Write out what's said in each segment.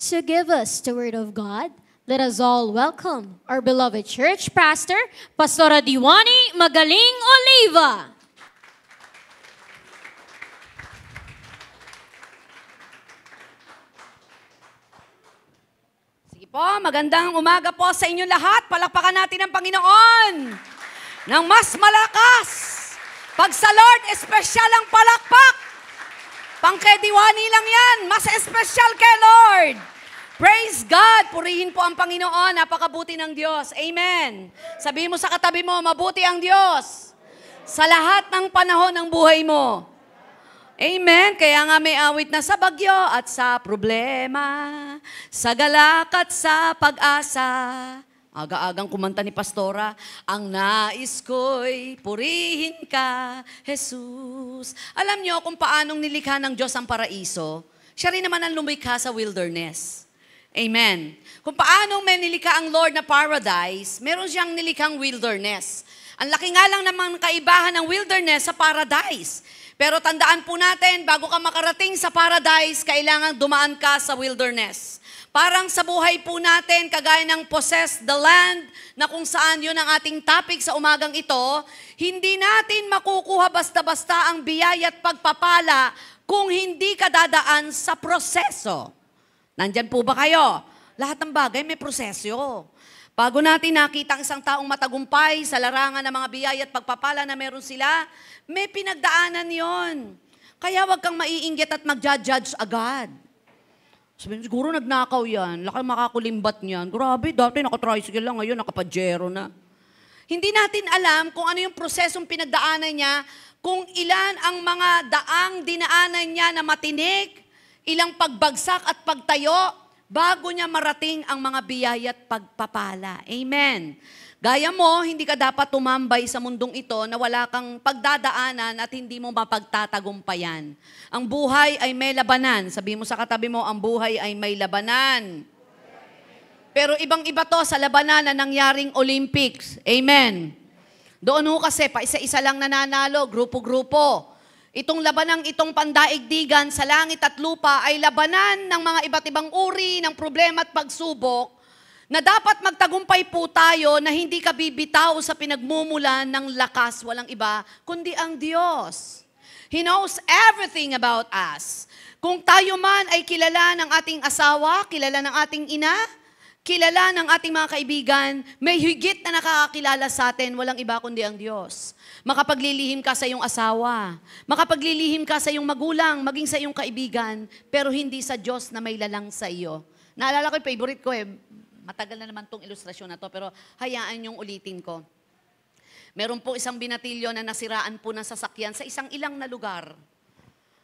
to give us the Word of God, let us all welcome our beloved church pastor, Pastora Diwani Magaling Oliva. Sige po, magandang umaga po sa inyo lahat. Palakpakan natin ang Panginoon ng mas malakas. Pag sa Lord, espesyal ang palakpak. Pang kay Diwani lang yan, mas espesyal kay Lord. Praise God! Purihin po ang Panginoon. Napakabuti ng Diyos. Amen. Sabihin mo sa katabi mo, mabuti ang Diyos sa lahat ng panahon ng buhay mo. Amen. Kaya nga may awit na sa bagyo at sa problema, sa galak at sa pag-asa. Aga-agang kumanta ni Pastora, ang nais ko'y purihin ka, Jesus. Alam nyo kung paanong nilikha ng Diyos ang paraiso? Siya rin naman ang lumikha sa wilderness. Amen. Kung paanong may nilikha ang Lord na paradise, meron siyang nilikhang wilderness. Ang laki nga lang naman kaibahan ng wilderness sa paradise. Pero tandaan po natin, bago ka makarating sa paradise, kailangan dumaan ka sa wilderness. Parang sa buhay po natin, kagaya ng possess the land, na kung saan yun ang ating topic sa umagang ito, hindi natin makukuha basta-basta ang biyaya at pagpapala kung hindi ka dadaan sa proseso. Nandyan po ba kayo? Lahat ng bagay may proseso. Bago natin nakita ang isang taong matagumpay sa larangan ng mga biyaya at pagpapala na meron sila, may pinagdaanan yon. Kaya wag kang maiinggit at mag-judge agad. Sabihin, siguro nagnakaw yan, laki makakulimbat niyan. Grabe, dati nakatricycle lang, ngayon nakapajero na. Hindi natin alam kung ano yung prosesong pinagdaanan niya, kung ilan ang mga daang dinaanan niya na matinik, ilang pagbagsak at pagtayo, bago niya marating ang mga biyaya at pagpapala. Amen. Gaya mo, hindi ka dapat tumambay sa mundong ito na wala kang pagdadaanan at hindi mo mapagtatagumpayan. Ang buhay ay may labanan. Sabihin mo sa katabi mo, ang buhay ay may labanan. Pero ibang-iba to sa labanan na nangyaring Olympics. Amen. Doon ho kasi, pa isa-isa lang nananalo, grupo-grupo. Itong labanang itong pandaigdigan sa langit at lupa ay labanan ng mga iba't ibang uri ng problema at pagsubok na dapat magtagumpay po tayo na hindi ka bibitaw sa pinagmumulan ng lakas, walang iba, kundi ang Diyos. He knows everything about us. Kung tayo man ay kilala ng ating asawa, kilala ng ating ina, kilala ng ating mga kaibigan, may higit na nakakakilala sa atin, walang iba kundi ang Diyos. Makapaglilihim ka sa iyong asawa, makapaglilihim ka sa iyong magulang, maging sa iyong kaibigan, pero hindi sa Diyos na may lalang sa iyo. Naalala ko yung favorite ko matagal na naman tong ilustrasyon na to, pero hayaan yung ulitin ko. Meron po isang binatilyo na nasiraan po ng sasakyan sa isang ilang na lugar.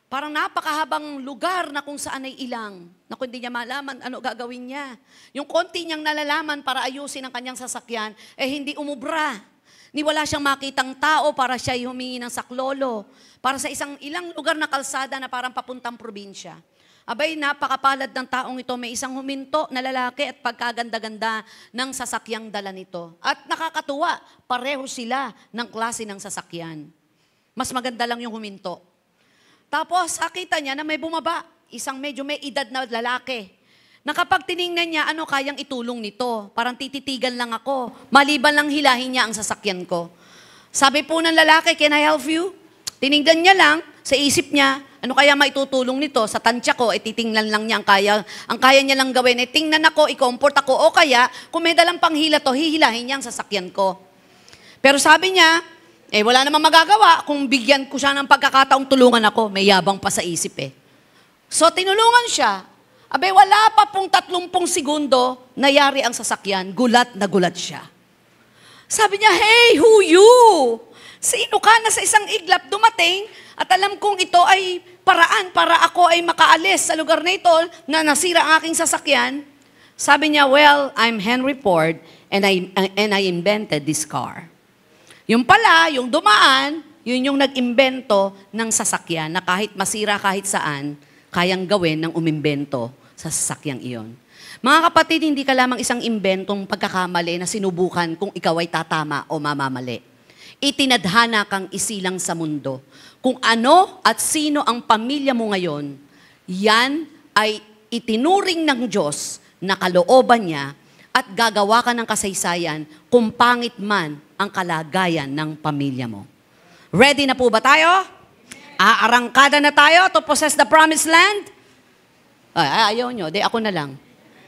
Parang napakahabang lugar na kung saan ay ilang, na kung hindi niya malaman ano gagawin niya. Yung konti niyang nalalaman para ayusin ang kanyang sasakyan, hindi umubra. Ni wala siyang makitang tao para siya humingi ng saklolo. Para sa isang ilang lugar na kalsada na parang papuntang probinsya. Abay, napakapalad ng taong ito. May isang huminto na lalaki at pagkaganda-ganda ng sasakyang dala nito. At nakakatuwa, pareho sila ng klase ng sasakyan. Mas maganda lang yung huminto. Tapos, nakita niya na may bumaba, isang medyo may edad na lalaki. Na kapag tiningnan niya, ano kayang itulong nito? Parang tititigan lang ako. Maliban lang hilahin niya ang sasakyan ko. Sabi po ng lalaki, can I help you? Tiningnan niya lang, sa isip niya, ano kaya maitutulong nito? Sa tansya ko, titingnan lang niya ang kaya niya lang gawin. Tingnan ako, i-comfort ako. O kaya, kung may dalang panghila to, hihilahin niya ang sasakyan ko. Pero sabi niya, wala namang magagawa kung bigyan ko siya ng pagkakataong tulungan ako. May yabang pa sa isip So, tinulungan siya. Abay, wala pa pong 30 segundo, nayari ang sasakyan. Gulat na gulat siya. Sabi niya, hey, who you? Sino ka na sa isang iglap dumating at alam kong ito ay paraan para ako ay makaalis sa lugar na ito na nasira ang aking sasakyan? Sabi niya, well, I'm Henry Ford and I invented this car. Yung pala, yung dumaan, yun yung nag-imbento ng sasakyan na kahit masira kahit saan, kayang gawin ng umimbento sa sasakyang iyon. Mga kapatid, hindi ka lamang isang imbentong pagkakamali na sinubukan kung ikaw ay tatama o mamamali. Itinadhana kang isilang sa mundo. Kung ano at sino ang pamilya mo ngayon, yan ay itinuring ng Diyos na kalooban niya at gagawa ka ng kasaysayan kung pangit man ang kalagayan ng pamilya mo. Ready na po ba tayo? Aarangkada na tayo to possess the promised land? Ayaw nyo, di ako na lang.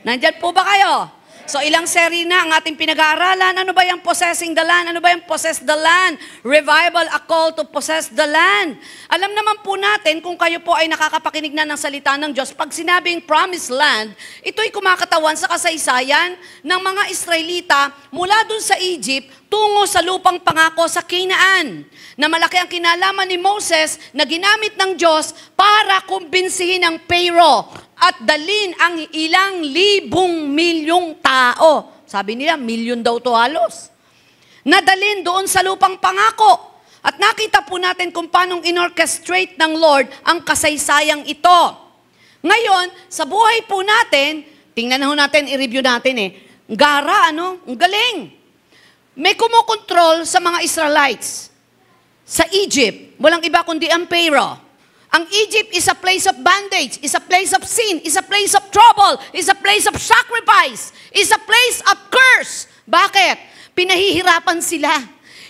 Nandyan po ba kayo? So ilang seri na ang ating pinag-aaralan. Ano ba yung possessing the land? Ano ba yung possess the land? Revival, a call to possess the land. Alam naman po natin, kung kayo po ay nakakapakinig na ng salita ng Diyos, pag sinabing promised land, ito'y kumakatawan sa kasaysayan ng mga Israelita mula dun sa Egypt tungo sa lupang pangako sa Canaan, na malaki ang kinalaman ni Moses na ginamit ng Diyos para kumbinsihin ang Pharaoh at dalin ang ilang libong milyong tao. Sabi nila, milyon daw to halos. Nadalin doon sa lupang pangako. At nakita po natin kung paanong inorchestrate ng Lord ang kasaysayang ito. Ngayon, sa buhay po natin, tingnan na ho natin, i-review natin Gara, ang galing. May kumukontrol sa mga Israelites. Sa Egypt, walang iba kundi ang Pharaoh. Ang Egypt is a place of bondage, is a place of sin, is a place of trouble, is a place of sacrifice, is a place of curse. Bakit? Pinahihirapan sila.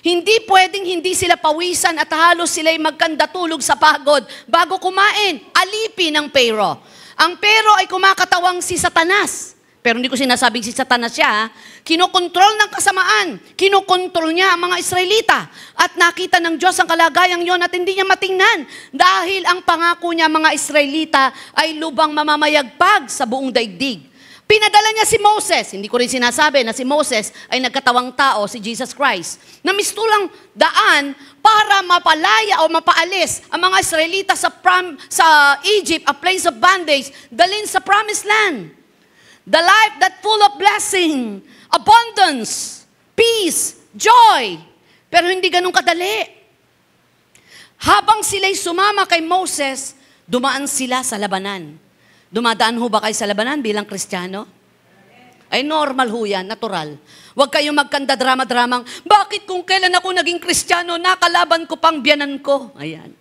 Hindi pwedeng hindi sila pawisan at halos sila'y magkandatulog sa pagod bago kumain. Alipin ng Pharaoh. Ang Pharaoh ay kumakatawang si Satanas. Pero hindi ko sinasabing si Satanas siya. Kinokontrol ng kasamaan. Kinokontrol niya ang mga Israelita. At nakita ng Diyos ang kalagayang yon at hindi niya matingnan. Dahil ang pangako niya mga Israelita ay lubang mamamayagpag sa buong daigdig. Pinadala niya si Moses. Hindi ko rin sinasabi na si Moses ay nagkatawang tao, si Jesus Christ, na mistulang daan para mapalaya o mapaalis ang mga Israelita sa Egypt, a place of bondage, dalhin sa promised land. The life that full of blessing, abundance, peace, joy. Pero hindi ganun kadali. Habang sila'y sumama kay Moses, dumaan sila sa labanan. Dumadaan ho ba kayo sa labanan bilang Kristiyano? Ay normal ho yan, natural. Huwag kayong magkanda-drama-dramang, bakit kung kailan ako naging Kristiyano, nakalaban ko pang biyanan ko? Ayan.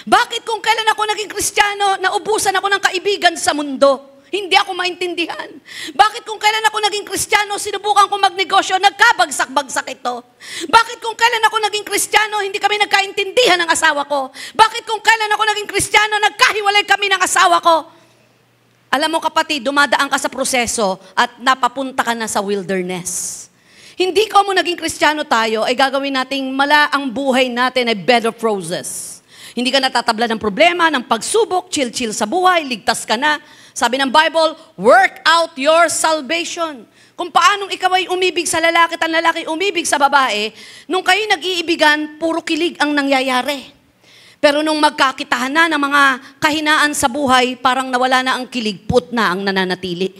Bakit kung kailan ako naging Kristiyano, naubusan ako ng kaibigan sa mundo? Hindi ako maintindihan. Bakit kung kailan ako naging Kristiyano, sinubukan ko magnegosyo, nagkabagsak-bagsak ito? Bakit kung kailan ako naging Kristiyano, hindi kami nagkaintindihan ng asawa ko? Bakit kung kailan ako naging Kristiyano, nagkahiwalay kami ng asawa ko? Alam mo kapatid, dumadaan ka sa proseso at napapunta ka na sa wilderness. Hindi ko mo naging Kristiyano tayo, ay gagawin nating mala ang buhay natin ay bed of roses. Hindi ka natatabla ng problema, ng pagsubok, chill-chill sa buhay, ligtas ka na. Sabi ng Bible, work out your salvation. Kung paanong ikaw ay umibig sa lalaki at ang lalaki umibig sa babae, nung kayo nag-iibigan, puro kilig ang nangyayari. Pero nung magkakitahan na ng mga kahinaan sa buhay, parang nawala na ang kilig, put na ang nananatili.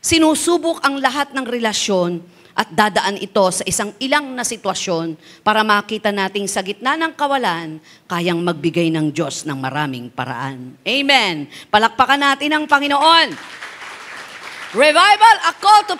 Sinusubok ang lahat ng relasyon at dadaan ito sa ilang na sitwasyon para makita nating sa gitna ng kawalan, kayang magbigay ng Diyos ng maraming paraan. Amen. Palakpakan natin ang Panginoon. Revival, a call to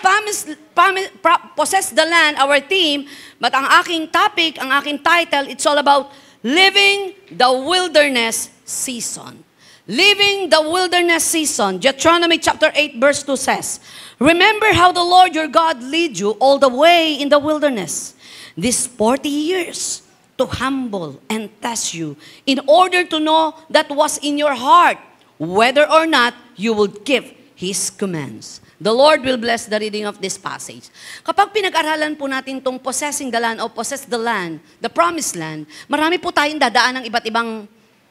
possess the land, our theme. But ang aking topic, ang aking title, it's all about living the wilderness season. Living the wilderness season. Deuteronomy chapter 8 verse 2 says, remember how the Lord your God lead you all the way in the wilderness, these 40 years, to humble and test you, in order to know that was in your heart, whether or not you would keep His commands. The Lord will bless the reading of this passage. Kapag pinag-aralan po natin itong possessing the land o possess the land, the promised land, marami po tayong dadaan ng iba't ibang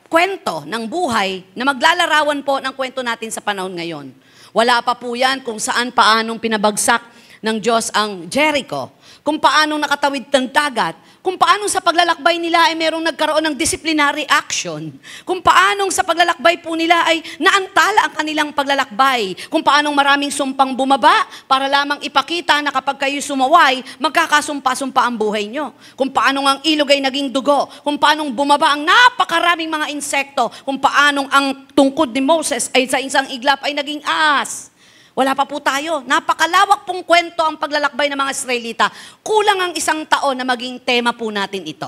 kwento ng buhay na maglalarawan po ng kwento natin sa panahon ngayon. Wala pa po yan kung saan paanong pinabagsak ng Diyos ang Jericho, kung paanong nakatawid ng dagat, kung paanong sa paglalakbay nila ay merong nagkaroon ng disciplinary action, kung paanong sa paglalakbay po nila ay naantala ang kanilang paglalakbay, kung paanong maraming sumpang bumaba para lamang ipakita na kapag kayo sumaway, magkakasumpa-sumpa ang buhay nyo. Kung paanong ang ilog ay naging dugo, kung paanong bumaba ang napakaraming mga insekto, kung paanong ang tungkod ni Moses ay sa isang iglap ay naging ahas. Wala pa po tayo. Napakalawak pong kwento ang paglalakbay ng mga Israelita. Kulang ang isang taon na maging tema po natin ito.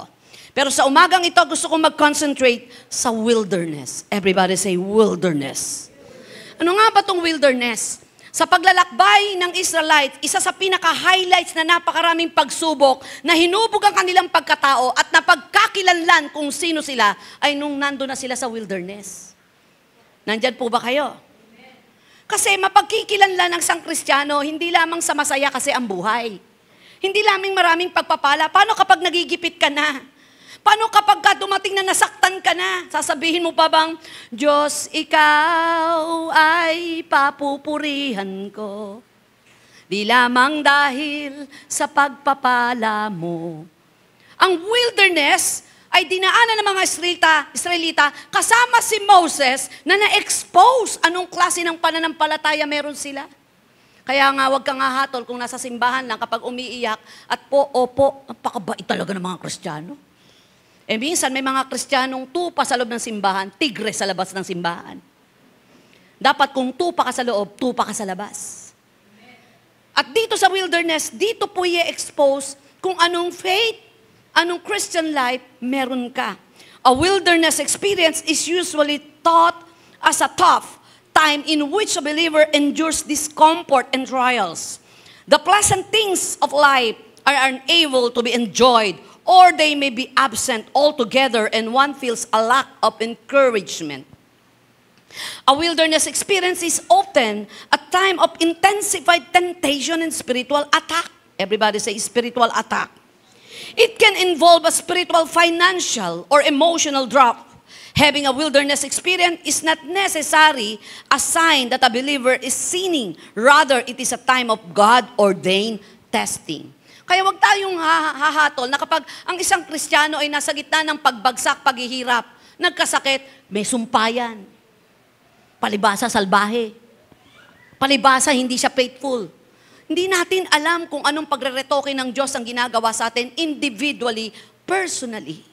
Pero sa umagang ito, gusto kong mag-concentrate sa wilderness. Everybody say wilderness. Ano nga ba itong wilderness? Sa paglalakbay ng Israelites, isa sa pinaka-highlights na napakaraming pagsubok na hinubog ang kanilang pagkatao at napagkakilanlan kung sino sila ay nung nando na sila sa wilderness. Nandyan po ba kayo? Kasi mapagkikilanlan ng isang Kristiyano, hindi lamang sa masaya kasi ang buhay. Hindi lamang maraming pagpapala. Paano kapag nagigipit ka na? Paano kapag dumating na nasaktan ka na? Sasabihin mo pa bang, Diyos, ikaw ay papupurihan ko. Di lamang dahil sa pagpapala mo. Ang wilderness ay dinaanan ng mga Israelita kasama si Moses na na-expose anong klase ng pananampalataya meron sila. Kaya nga, huwag kang hahatol kung nasa simbahan lang kapag umiiyak at opo, napakabait talaga ng mga Kristiyano. Minsan may mga Kristiyanong tupa sa loob ng simbahan, tigre sa labas ng simbahan. Dapat kung tupa ka sa loob, tupa ka sa labas. At dito sa wilderness, dito po i-expose kung anong faith, anong Christian life meron ka. A wilderness experience is usually taught as a tough time in which a believer endures discomfort and trials. The pleasant things of life are unable to be enjoyed, or they may be absent altogether and one feels a lack of encouragement. A wilderness experience is often a time of intensified temptation and spiritual attack. Everybody say spiritual attack. It can involve a spiritual, financial, or emotional drop. Having a wilderness experience is not necessarily a sign that a believer is sinning. Rather, it is a time of God-ordained testing. Kaya wag tayong hahatol na kapag ang isang Kristiyano ay nasa gitna ng pagbagsak, paghihirap, nagkasakit, may sumpayan. Palibasa, salbahe. Palibasa, hindi siya faithful. Hindi natin alam kung anong pagreretoke ng Diyos ang ginagawa sa atin individually, personally.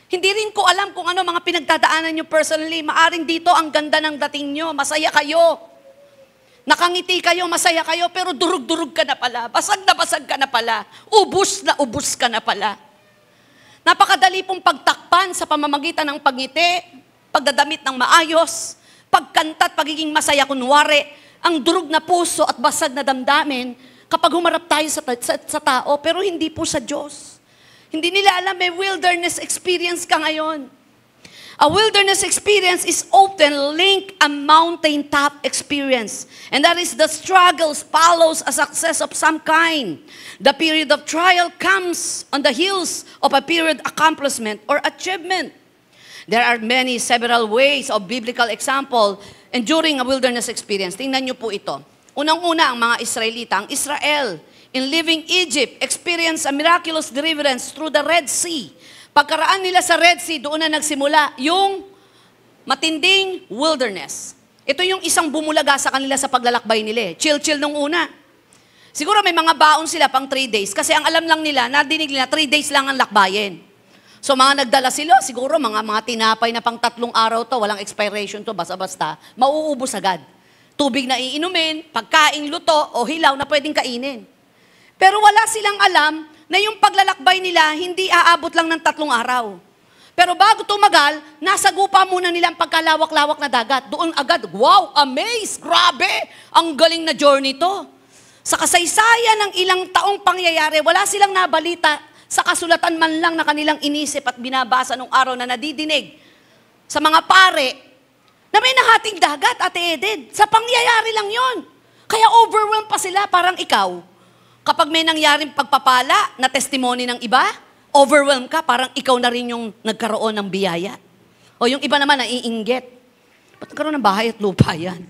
Hindi rin ko alam kung ano mga pinagdadaanan nyo personally. Maaring dito ang ganda ng dating nyo, masaya kayo. Nakangiti kayo, masaya kayo, pero durug-durug ka na pala. Basag ka na pala. Ubus ka na pala. Napakadali pong pagtakpan sa pamamagitan ng pagngiti, pagdadamit ng maayos, pagkanta at pagiging masaya kunwari, ang durug na puso at basag na damdamin kapag humarap tayo sa tao, pero hindi po sa Diyos. Hindi nila alam, may wilderness experience ka ngayon. A wilderness experience is often linked a mountaintop experience. And that is the struggles follows a success of some kind. The period of trial comes on the heels of a period accomplishment or achievement. There are several ways of biblical example enduring a wilderness experience. Tingnan niyo po ito. Unang-una, ang mga Israelita, ang Israel, in leaving Egypt, experienced a miraculous deliverance through the Red Sea. Pagkaraan nila sa Red Sea, doon na nagsimula yung matinding wilderness. Ito yung isang bumulaga sa kanila sa paglalakbay nila. Chill-chill nung una. Siguro may mga baon sila pang 3 days kasi ang alam lang nila, nadinig nila, 3 days lang ang lakbayin. So mga nagdala sila, siguro mga tinapay na pang 3 araw to, walang expiration to, basta-basta, mauubos agad. Tubig na iinumin, pagkaing luto o hilaw na pwedeng kainin. Pero wala silang alam na yung paglalakbay nila, hindi aabot lang ng 3 araw. Pero bago tumagal, nasagupa muna nila ang pagkalawak-lawak na dagat. Doon agad, wow, amazed, grabe, ang galing na journey to. Sa kasaysayan ng ilang taong pangyayari, wala silang nabalita sa kasulatan man lang na kanilang inisip at binabasa nung araw na nadidinig sa mga pare na may nahating dagat, Ate Eden. Sa pangyayari lang yon. Kaya overwhelmed pa sila, parang ikaw. Kapag may nangyaring pagpapala na testimony ng iba, overwhelmed ka, parang ikaw na rin yung nagkaroon ng biyaya. O yung iba naman, naiinggit. Ba't nagkaroon ng bahay at lupa yan?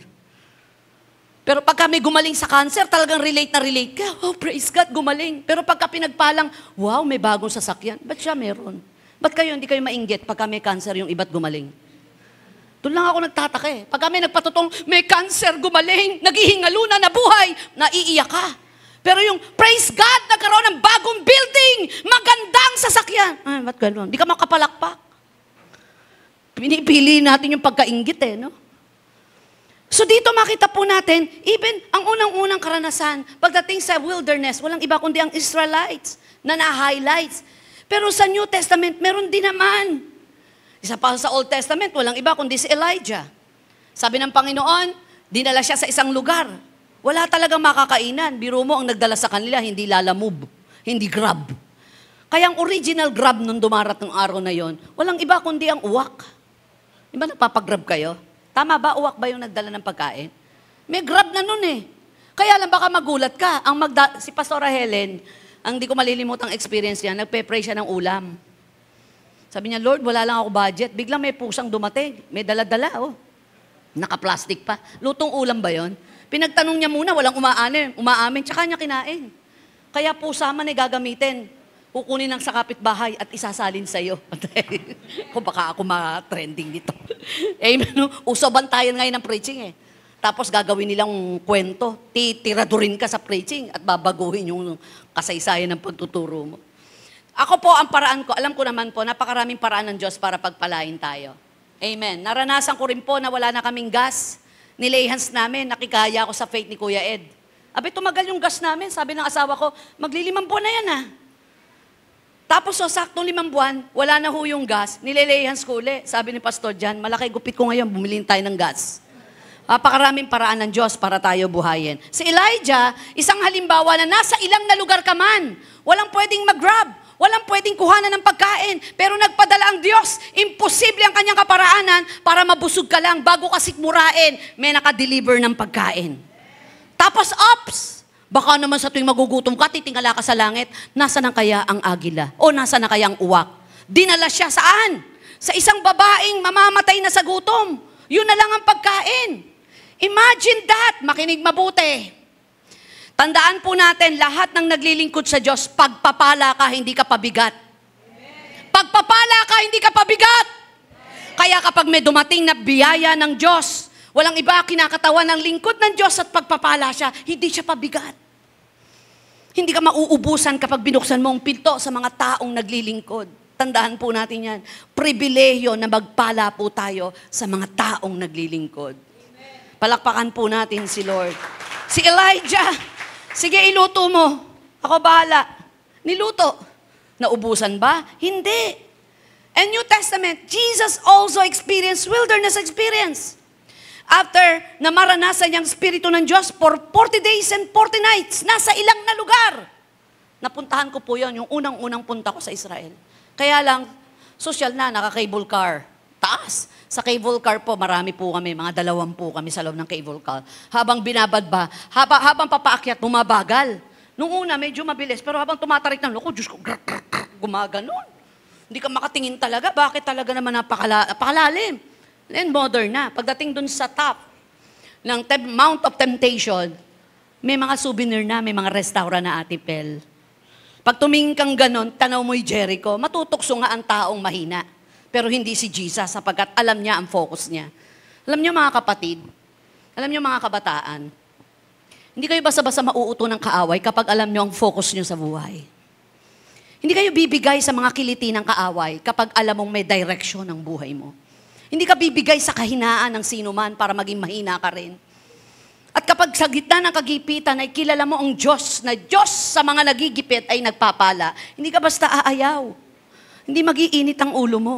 Pero pagka may gumaling sa cancer, talagang relate na relate ka. Oh, praise God, gumaling. Pero pagka pinagpalang, wow, may bagong sasakyan. Ba't siya meron? Ba't kayo, hindi kayo mainggit pagka may cancer yung iba't gumaling? Doon lang ako nagtataka eh. Pagka may nagpatutong, may cancer, gumaling, naghihingalo na, nabuhay, naiiyak ka. Pero yung, praise God, nagkaroon ng bagong building, magandang sasakyan. Ay, ba't gano'n? Di ka makapalakpak. Pinipili natin yung pagkainggit eh, no? So dito makita po natin, even ang unang-unang karanasan, pagdating sa wilderness, walang iba kundi ang Israelites na na-highlights. Pero sa New Testament, meron din naman. Isa pa sa Old Testament, walang iba kundi si Elijah. Sabi ng Panginoon, dinala siya sa isang lugar. Wala talagang makakainan. Biro mo, ang nagdala sa kanila, hindi lalamove, hindi grab. Kaya ang original grab nung dumarating araw na yon, walang iba kundi ang uwak. Di ba nagpapagrab kayo? Tama ba? Uwak ba yung nagdala ng pagkain? May grab na nun eh. Kaya lang baka magulat ka. Si Pastora Helen, ang di ko malilimutang experience niya, nagpe-pray siya ng ulam. Sabi niya, Lord, wala lang ako budget. Biglang may pusang dumating. May dala-dala, oh. Naka-plastic pa. Lutong ulam ba yon? Pinagtanong niya muna, walang umaamin, tsaka niya kinain. Kaya pusa man ay gagamitin. Kukunin lang sa kapitbahay at isasalin sa'yo. Kung baka ako ma-trending dito. Amen. No? Uso bantayan ngayon ng preaching eh. Tapos gagawin nilang kwento. Titiradurin ka sa preaching at babaguhin yung kasaysayan ng pagtuturo mo. Ako po, ang paraan ko, alam ko naman po, napakaraming paraan ng Diyos para pagpalain tayo. Amen. Naranasan ko rin po na wala na kaming gas. Nilayhans namin, nakikaya ako sa faith ni Kuya Ed. Abi, tumagal yung gas namin. Sabi ng asawa ko, maglilimang buwan na yan ah. Tapos so, saktong 5 buwan, wala na ho yung gas, nilalehans ko uli. Sabi ni Pastor Jan, malaki gupit ko ngayon, bumili tayo ng gas. Napakaraming paraan ng Diyos para tayo buhayin. Si Elijah, isang halimbawa na nasa ilang na lugar ka man, walang pwedeng mag-grab, walang pwedeng kuhanan ng pagkain, pero nagpadala ang Diyos. Imposible ang kanyang kaparaanan para mabusog ka lang bago ka sikmurain, may nakadeliver ng pagkain. Tapos, baka naman sa tuwing magugutom ka, titingala ka sa langit, nasa na kaya ang agila? O nasa na kaya ang uwak? Dinala siya saan? Sa isang babaeng mamamatay na sa gutom. Yun na lang ang pagkain. Imagine that. Makinig mabuti. Tandaan po natin, lahat ng naglilingkod sa Diyos, pagpapala ka, hindi ka pabigat. Pagpapala ka, hindi ka pabigat. Kaya kapag may dumating na biyaya ng Diyos, walang iba kinakatawan ng lingkod ng Diyos at pagpapala siya, hindi siya pabigat. Hindi ka mauubusan kapag binuksan mo ang pinto sa mga taong naglilingkod. Tandaan po natin yan. Pribilehiyo na magpala po tayo sa mga taong naglilingkod. Palakpakan po natin si Lord. Si Elijah, sige iluto mo. Ako bahala. Niluto. Naubusan ba? Hindi. And New Testament, Jesus also experienced wilderness experience. After na maranasan niyang Espiritu ng Diyos for 40 days and 40 nights, nasa ilang na lugar. Napuntahan ko po yon, yung unang-unang punta ko sa Israel. Kaya lang, social na, naka-cable car. Taas. Sa cable car po, marami po kami, mga 2 po kami sa loob ng cable car. Habang binabadba, habang papaakyat, bumabagal. Nung una, medyo mabilis, pero habang tumatarik ng loko, Diyos ko, gumaganon. Hindi ka makatingin talaga. Bakit talaga naman napakalalim? And modern na. Pagdating dun sa top ng Mount of Temptation, may mga souvenir na, may mga restaurant na Ate Pel. Pag tumingin kang ganon, tanaw mo'y Jericho, matutokso nga ang taong mahina. Pero hindi si Jesus, sapagkat alam niya ang focus niya. Alam niyo mga kapatid, alam niyo mga kabataan, hindi kayo basta-basta mauuto ng kaaway kapag alam niyo ang focus niyo sa buhay. Hindi kayo bibigay sa mga kiliti ng kaaway kapag alam mong may direction ng buhay mo. Hindi ka bibigay sa kahinaan ng sino man para maging mahina ka rin. At kapag sa gitna ng kagipitan ay kilala mo ang Diyos, na Diyos sa mga nagigipit ay nagpapala, hindi ka basta aayaw. Hindi mag-iinit ang ulo mo.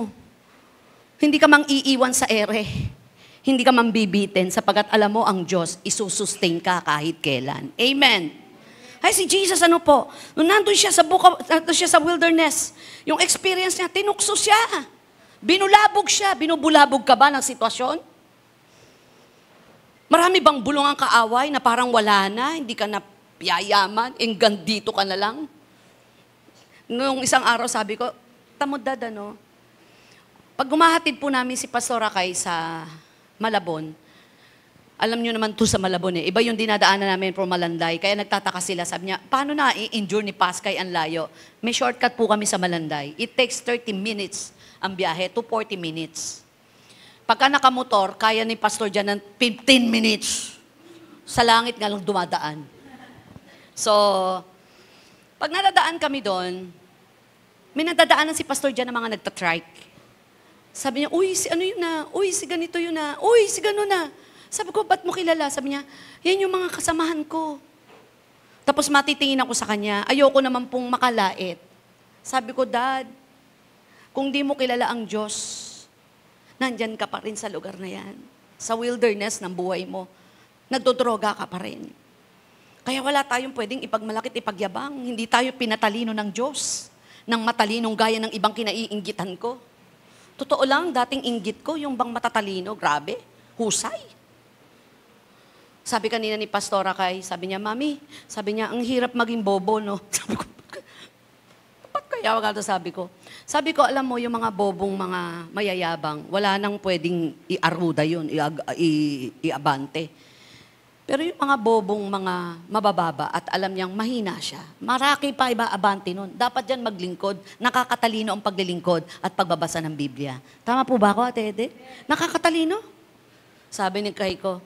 Hindi ka mang iiwan sa ere. Hindi ka mang bibitin sapagkat alam mo ang Diyos, isusustain ka kahit kailan. Amen. Ay, si Jesus ano po? Nung nandun siya sa wilderness, yung experience niya, tinukso siya. Binulabog siya. Binubulabog ka ba ng sitwasyon? Marami bang bulong ang kaaway na parang wala na, hindi ka na yayaman, hanggang dito ka na lang? Noong isang araw sabi ko, tamod dad, ano? Pag gumahatid po namin si Pastor Akay sa Malabon, alam nyo naman to sa Malabon eh, iba yung dinadaanan namin from Malanday, kaya nagtataka sila, sabi niya, paano na i-endure ni Paskay ang layo? May shortcut po kami sa Malanday. It takes 30 minutes ang biyahe to 40 minutes. Pagka nakamotor, kaya ni Pastor dyan ng 15 minutes. Sa langit nga lang dumadaan. So, pag nadadaan kami doon, may nadadaanan si Pastor dyan ng mga nagtatrike. Sabi niya, uy, si ano yun na? Uy, si ganito yun na? Uy, si gano'n na? Sabi ko, ba't mo kilala? Sabi niya, yan yung mga kasamahan ko. Tapos matitingin ako sa kanya, ayoko naman pong makalait. Sabi ko, Dad, kung di mo kilala ang Diyos, nandyan ka pa rin sa lugar na yan. sa wilderness ng buhay mo, nagdodroga ka pa rin. Kaya wala tayong pwedeng ipagmalakit, ipagyabang. Hindi tayo pinatalino ng Diyos, ng matalinong gaya ng ibang kinaiinggitan ko. Totoo lang, dating inggit ko, yung bang matatalino, grabe, husay. Sabi kanina ni Pastora Kay, sabi niya, Mami, sabi niya, ang hirap maging bobo, no? Sabi ko, ba't kaya wag sabi ko? Sabi ko, alam mo, yung mga bobong mga mayayabang, wala nang pwedeng iaruda yun, iabante. Pero yung mga bobong mga mabababa at alam niyang mahina siya, maraki pa iba abante nun. Dapat dyan maglingkod, nakakatalino ang paglilingkod at pagbabasa ng Biblia. Tama po ba ako, Ate Ede? Nakakatalino? Sabi ni Kay ko,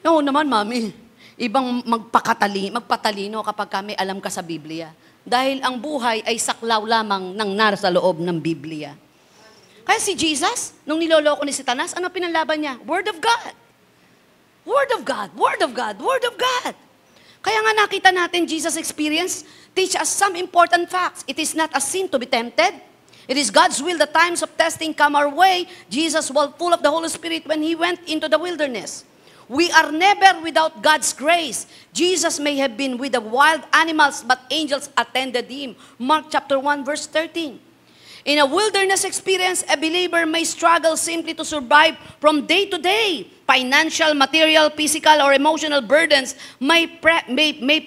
no naman, Mami, ibang magpatalino kapag kami alam ka sa Biblia. Dahil ang buhay ay saklaw lamang ng nasa loob ng Biblia. Kaya si Jesus, nung niloloko ni Satanas, ano pinanlaban niya? Word of God. Word of God, Word of God, Word of God. Kaya nga nakita natin Jesus' experience teach us some important facts. It is not a sin to be tempted. It is God's will that times of testing come our way. Jesus was full of the Holy Spirit when He went into the wilderness. We are never without God's grace. Jesus may have been with the wild animals, but angels attended Him. Mark chapter 1, verse 13. In a wilderness experience, a believer may struggle simply to survive from day to day. Financial, material, physical, or emotional burdens may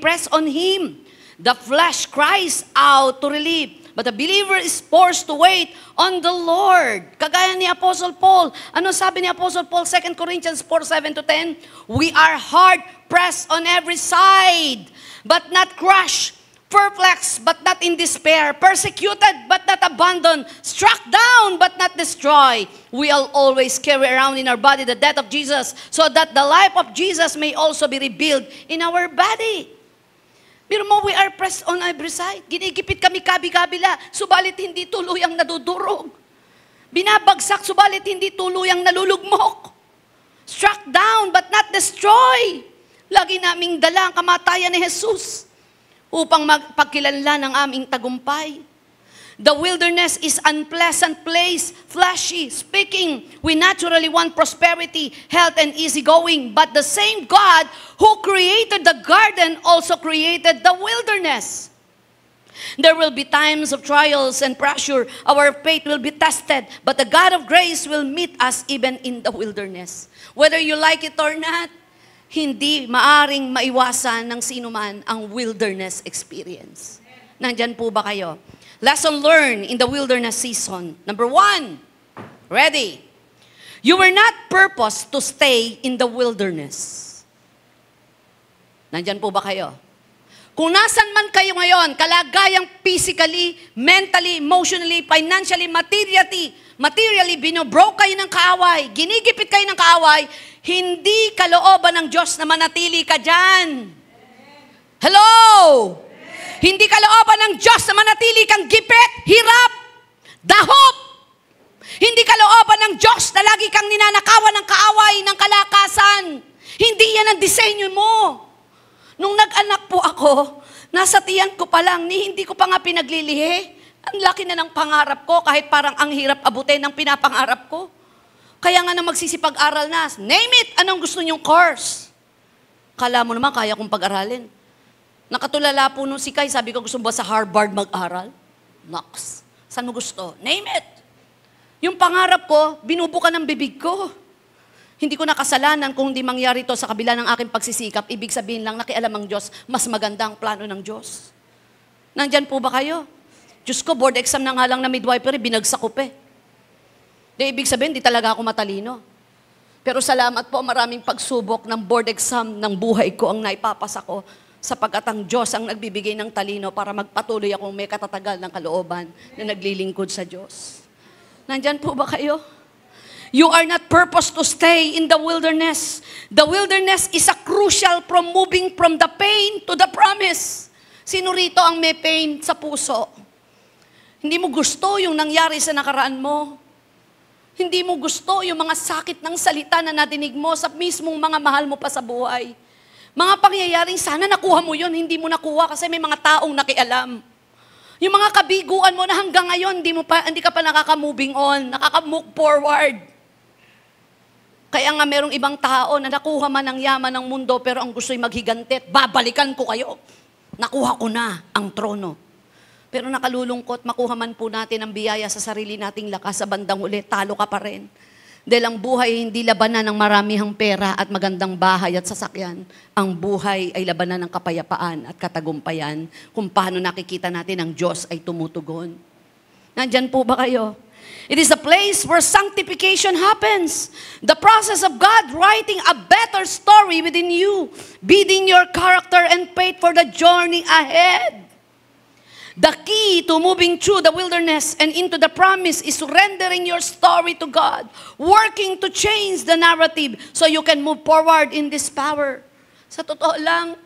press on him. The flesh cries out to relief. But the believer is forced to wait on the Lord. Kagaya ni Apostle Paul. Ano sabi ni Apostle Paul, 2 Corinthians 4:7-10? We are hard pressed on every side, but not crushed. Perplexed, but not in despair. Persecuted, but not abandoned. Struck down, but not destroyed. We all always carry around in our body the death of Jesus, so that the life of Jesus may also be revealed in our body. Pero mo, we are pressed on every side. Ginigipit kami kabi-kabila, subalit hindi tuluyang nadudurog. Binabagsak, subalit hindi tuluyang nalulugmok. Struck down, but not destroyed. Lagi naming dala ang kamatayan ni Jesus upang magpagkilanlan ng aming tagumpay. The wilderness is unpleasant place, fleshy, speaking. We naturally want prosperity, health, and easygoing. But the same God who created the garden also created the wilderness. There will be times of trials and pressure. Our faith will be tested. But the God of grace will meet us even in the wilderness. Whether you like it or not, hindi maaring maiwasan ng sino man ang wilderness experience. Nandyan po ba kayo? Lesson learned in the wilderness season. Number 1, ready. You were not purposed to stay in the wilderness. Nandyan po ba kayo? Kung nasan man kayo ngayon, kalagayang physically, mentally, emotionally, financially, materially, binobroke kayo ng kaaway, ginigipit kayo ng kaaway, hindi kalooban ng Diyos na manatili ka dyan. Hello? Hindi kalooban ng Diyos na manatili kang gipit, hirap, dahop. Hindi kalooban ng Diyos na lagi kang ninanakawan ng kaaway, ng kalakasan. Hindi yan ang disenyo mo. Nung nag-anak po ako, nasa tiyan ko pa lang, hindi ko pa nga pinaglilihi. Ang laki na ng pangarap ko, kahit parang ang hirap abutin ng pinapangarap ko. Kaya nga na magsisipag-aral na, name it, anong gusto niyong course? Kala mo naman, kaya kong pag-aralin. Nakatulala po nung si Kay, sabi ko, gusto mo ba sa Harvard mag-aral? Nox. Saan mo gusto? Name it. Yung pangarap ko, binubuka ng bibig ko. Hindi ko nakasalanan kung hindi mangyari to sa kabila ng aking pagsisikap. Ibig sabihin lang, nakialam ang Diyos, mas maganda ang plano ng Diyos. Nandyan po ba kayo? Diyos ko, board exam na nga lang na midwifery, binagsak ko pa. Di ibig sabihin, di talaga ako matalino. Pero salamat po, maraming pagsubok ng board exam ng buhay ko ang naipapasa ko sapagkat ang Diyos ang nagbibigay ng talino para magpatuloy akong may katatagal ng kalooban na naglilingkod sa Diyos. Nandyan po ba kayo? You are not purposed to stay in the wilderness. The wilderness is a crucial from moving from the pain to the promise. Sino rito ang may pain sa puso? Hindi mo gusto yung nangyari sa nakaraan mo. Hindi mo gusto yung mga sakit ng salita na nadinig mo sa mismong mga mahal mo pa sa buhay. Mga pangyayaring sana nakuha mo yun, hindi mo nakuha kasi may mga taong nakialam. Yung mga kabiguan mo na hanggang ngayon, hindi ka pa nakaka-moving on, nakaka-move forward. Kaya nga merong ibang tao na nakuha man ang yaman ng mundo pero ang gusto'y maghigantit, babalikan ko kayo. Nakuha ko na ang trono. Pero nakalulungkot, makuha man po natin ang biyaya sa sarili nating lakas sa bandang huli, talo ka pa rin. Dahil ang buhay hindi labanan ng maramihang pera at magandang bahay at sasakyan. Ang buhay ay labanan ng kapayapaan at katagumpayan kung paano nakikita natin ang Diyos ay tumutugon. Nandyan po ba kayo? It is a place where sanctification happens. The process of God writing a better story within you, building your character and faith for the journey ahead. The key to moving through the wilderness and into the promise is surrendering your story to God, working to change the narrative so you can move forward in this power. Sa totoo lang,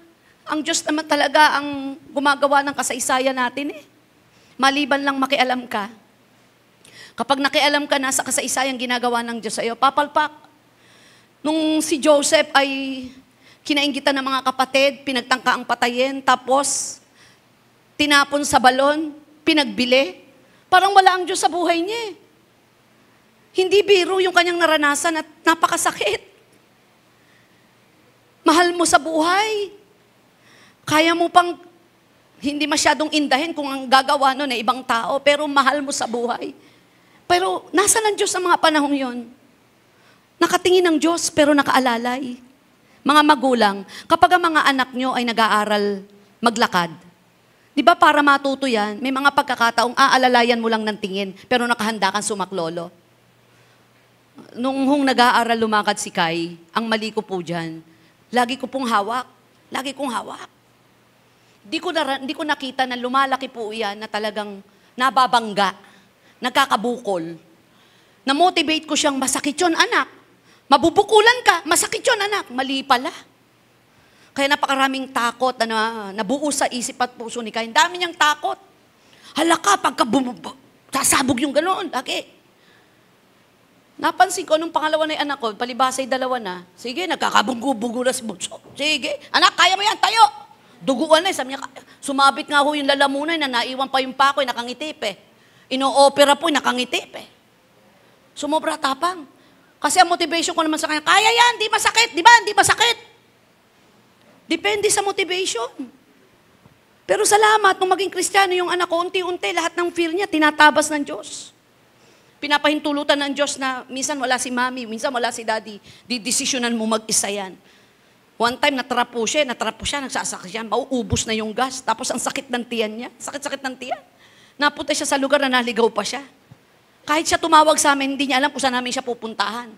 ang Diyos naman talaga ang gumagawa ng kasaysayan natin eh. Maliban lang makialam ka. Kapag nakialam ka na sa kasaysayang ginagawa ng Diyos sa iyo, papalpak. Nung si Joseph ay kinainggitan ng mga kapatid, pinagtangka ang patayin, tapos tinapon sa balon, pinagbili, parang wala ang Diyos sa buhay niya. Hindi biro yung kanyang naranasan at napakasakit. Mahal mo sa buhay. Kaya mo pang hindi masyadong indahin kung ang gagawa nun ay ibang tao, pero mahal mo sa buhay. Pero nasa ng Diyos ang mga panahong yon? Nakatingin ng Diyos pero nakaalalay. Mga magulang, kapag ang mga anak nyo ay nag-aaral maglakad, di ba para matuto yan, may mga pagkakataong aalalayan mo lang ng tingin pero nakahanda kang sumaklolo. Nung nag-aaral lumakad si Kai, ang mali ko po dyan, lagi ko pong hawak. Lagi kong hawak. Di ko nakita na lumalaki po yan na talagang nababangga. Nagkakabukol. Na-motivate ko siyang, masakit yun, anak. Mabubukulan ka, masakit yun, anak. Mali pala. Kaya napakaraming takot na nabuo sa isip at puso ni Cain. Dami niyang takot. Hala ka, pagka sasabog yung gano'n. Lagi. Napansin ko, nung pangalawa na yung anak ko, palibasay dalawa na, sige, nagkakabunggu-bugo na si Bunso. Sige, anak, kaya mo yan, tayo. Duguan na, sabi niya, sumabit nga ho yung lalamunan na naiwan pa yung pako, nakangitip eh. Ino-opera po, nakangitip eh. Sumobra tapang. Kasi ang motivation ko naman sa kanya, kaya yan, di masakit, di ba? Di masakit. Depende sa motivation. Pero salamat, nung maging Kristiyano yung anak ko, unti-unti, lahat ng fear niya, tinatabas ng Diyos. Pinapahintulutan ng Diyos na minsan wala si mami, minsan wala si daddy, didesisyonan mo mag-isa yan. One time, natrap siya, nagsasakit siya, mauubos na yung gas, tapos ang sakit ng tiyan niya, sakit-sakit ng tiyan. Napunta siya sa lugar na naligaw pa siya. Kahit siya tumawag sa amin, hindi niya alam kung saan namin siya pupuntahan.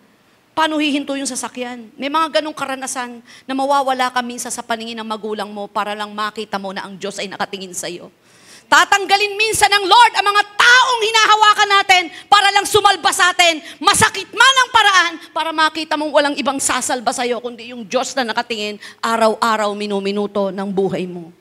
Paano hihinto yung sasakyan? May mga ganong karanasan na mawawala ka minsan sa paningin ng magulang mo para lang makita mo na ang Diyos ay nakatingin sa iyo. Tatanggalin minsan ng Lord ang mga taong hinahawakan natin para lang sumalba sa atin. Masakit man ang paraan para makita mong walang ibang sasalba sa iyo kundi yung Diyos na nakatingin araw-araw, minuminuto ng buhay mo.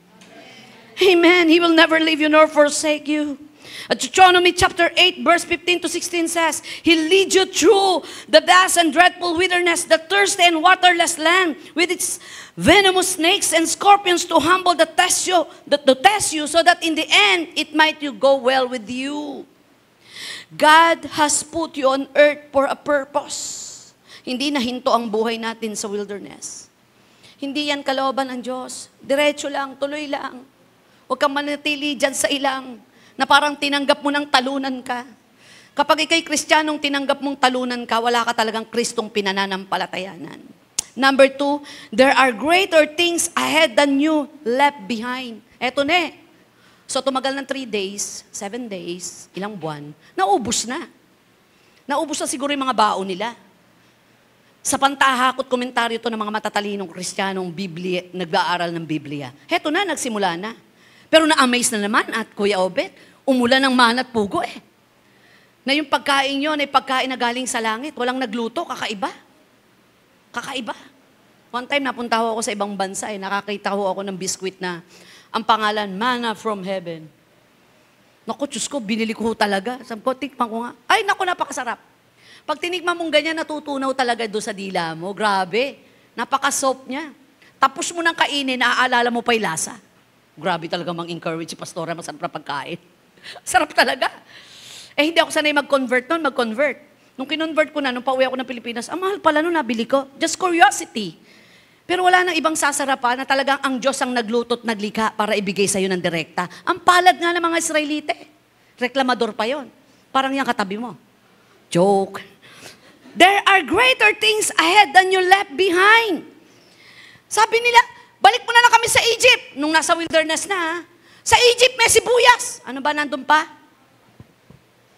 Amen. He will never leave you nor forsake you. Deuteronomy chapter 8, verse 15 to 16 says, He'll lead you through the vast and dreadful wilderness, the thirsty and waterless land, with its venomous snakes and scorpions to humble to test you, so that in the end, it might you go well with you. God has put you on earth for a purpose. Hindi nahinto ang buhay natin sa wilderness. Hindi yan kalooban ng Diyos. Diretso lang, tuloy lang. Huwag kang manatili dyan sa ilang na parang tinanggap mo ng talunan ka. Kapag ikay Kristiyanong tinanggap mong talunan ka, wala ka talagang Kristong pinananampalatayanan. Number 2, there are greater things ahead than you left behind. Eto na. So tumagal ng 3 days, 7 days, ilang buwan, naubos na. Naubos na siguro yung mga baon nila. Sa pantahakot komentaryo to ng mga matatalinong Kristiyanong Biblia, nag-aaral ng Biblia. Heto na, nagsimula na. Pero na-amaze na naman at Kuya Obet, umulan ng mana at pugo eh. Na yung pagkain yun ay pagkain na galing sa langit. Walang nagluto, kakaiba. Kakaiba. One time napunta ako sa ibang bansa eh, nakakita ako ng biskwit na ang pangalan, Manna from Heaven. Naku, Diyos ko, binili ko talaga. Sabi ko, tikman ko nga. Ay, naku, napakasarap. Pag tinikman mong ganyan, natutunaw talaga doon sa dila mo. Grabe. Napaka-soap niya. Tapos mo nang kainin, naaalala mo pa yung lasa. Grabe talaga mang-encourage si Pastora, masarap na pagkain. Sarap talaga. Eh, hindi ako sanay mag-convert noon, mag-convert. Nung kinonvert ko na, nung pauwi ako ng Pilipinas, ang mahal pala nung nabili ko. Just curiosity. Pero wala nang ibang sasarapan na talagang ang Diyos ang nagluto't naglikha para ibigay sa'yo ng direkta. Ang palad nga ng mga Israelite. Reklamador pa yon. Parang yung katabi mo. Joke. There are greater things ahead than you left behind. Sabi nila, balik mo na lang kami sa Egypt. Nung nasa wilderness na, ha? Sa Egypt may sibuyas. Ano ba nandun pa?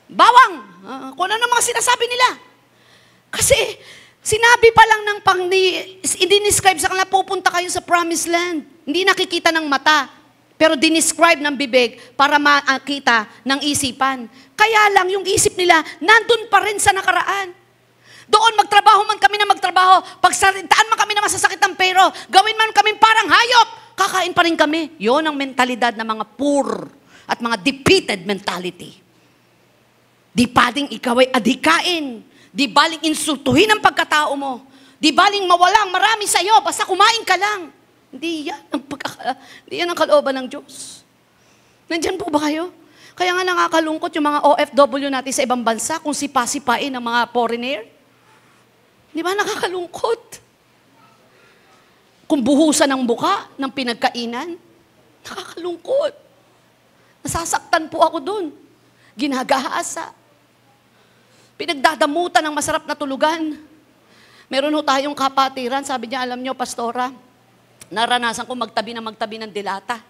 Bawang. Kung ano mga sinasabi nila. Kasi, sinabi pa lang ng i-describe sa kanila, pupunta kayo sa promised land. Hindi nakikita ng mata, pero dinescribe ng bibig para makita ng isipan. Kaya lang, yung isip nila, nandun pa rin sa nakaraan. Doon magtrabaho man kami na magtrabaho, pagsalitaan man kami na masasakit ng pero, gawin man kami parang hayop, kakain pa rin kami. Yon ang mentalidad ng mga poor at mga defeated mentality. Di paling ikaw ay adhikain. Di baling insultuhin ang pagkatao mo. Di baling mawalang marami sa iyo, basta kumain ka lang. Hindi yan ang kalooban ng Diyos. Nandyan po ba kayo? Kaya nga nakakalungkot yung mga OFW natin sa ibang bansa kung sipa-sipain ng mga foreigner. Di ba nakakalungkot? Kung buhusan ng buka ng pinagkainan, nakakalungkot. Nasasaktan po ako dun. Ginagahasa. Pinagdadamutan ng masarap na tulugan. Meron ho tayong kapatiran, sabi niya, alam niyo, pastora, naranasan ko magtabi ng dilata.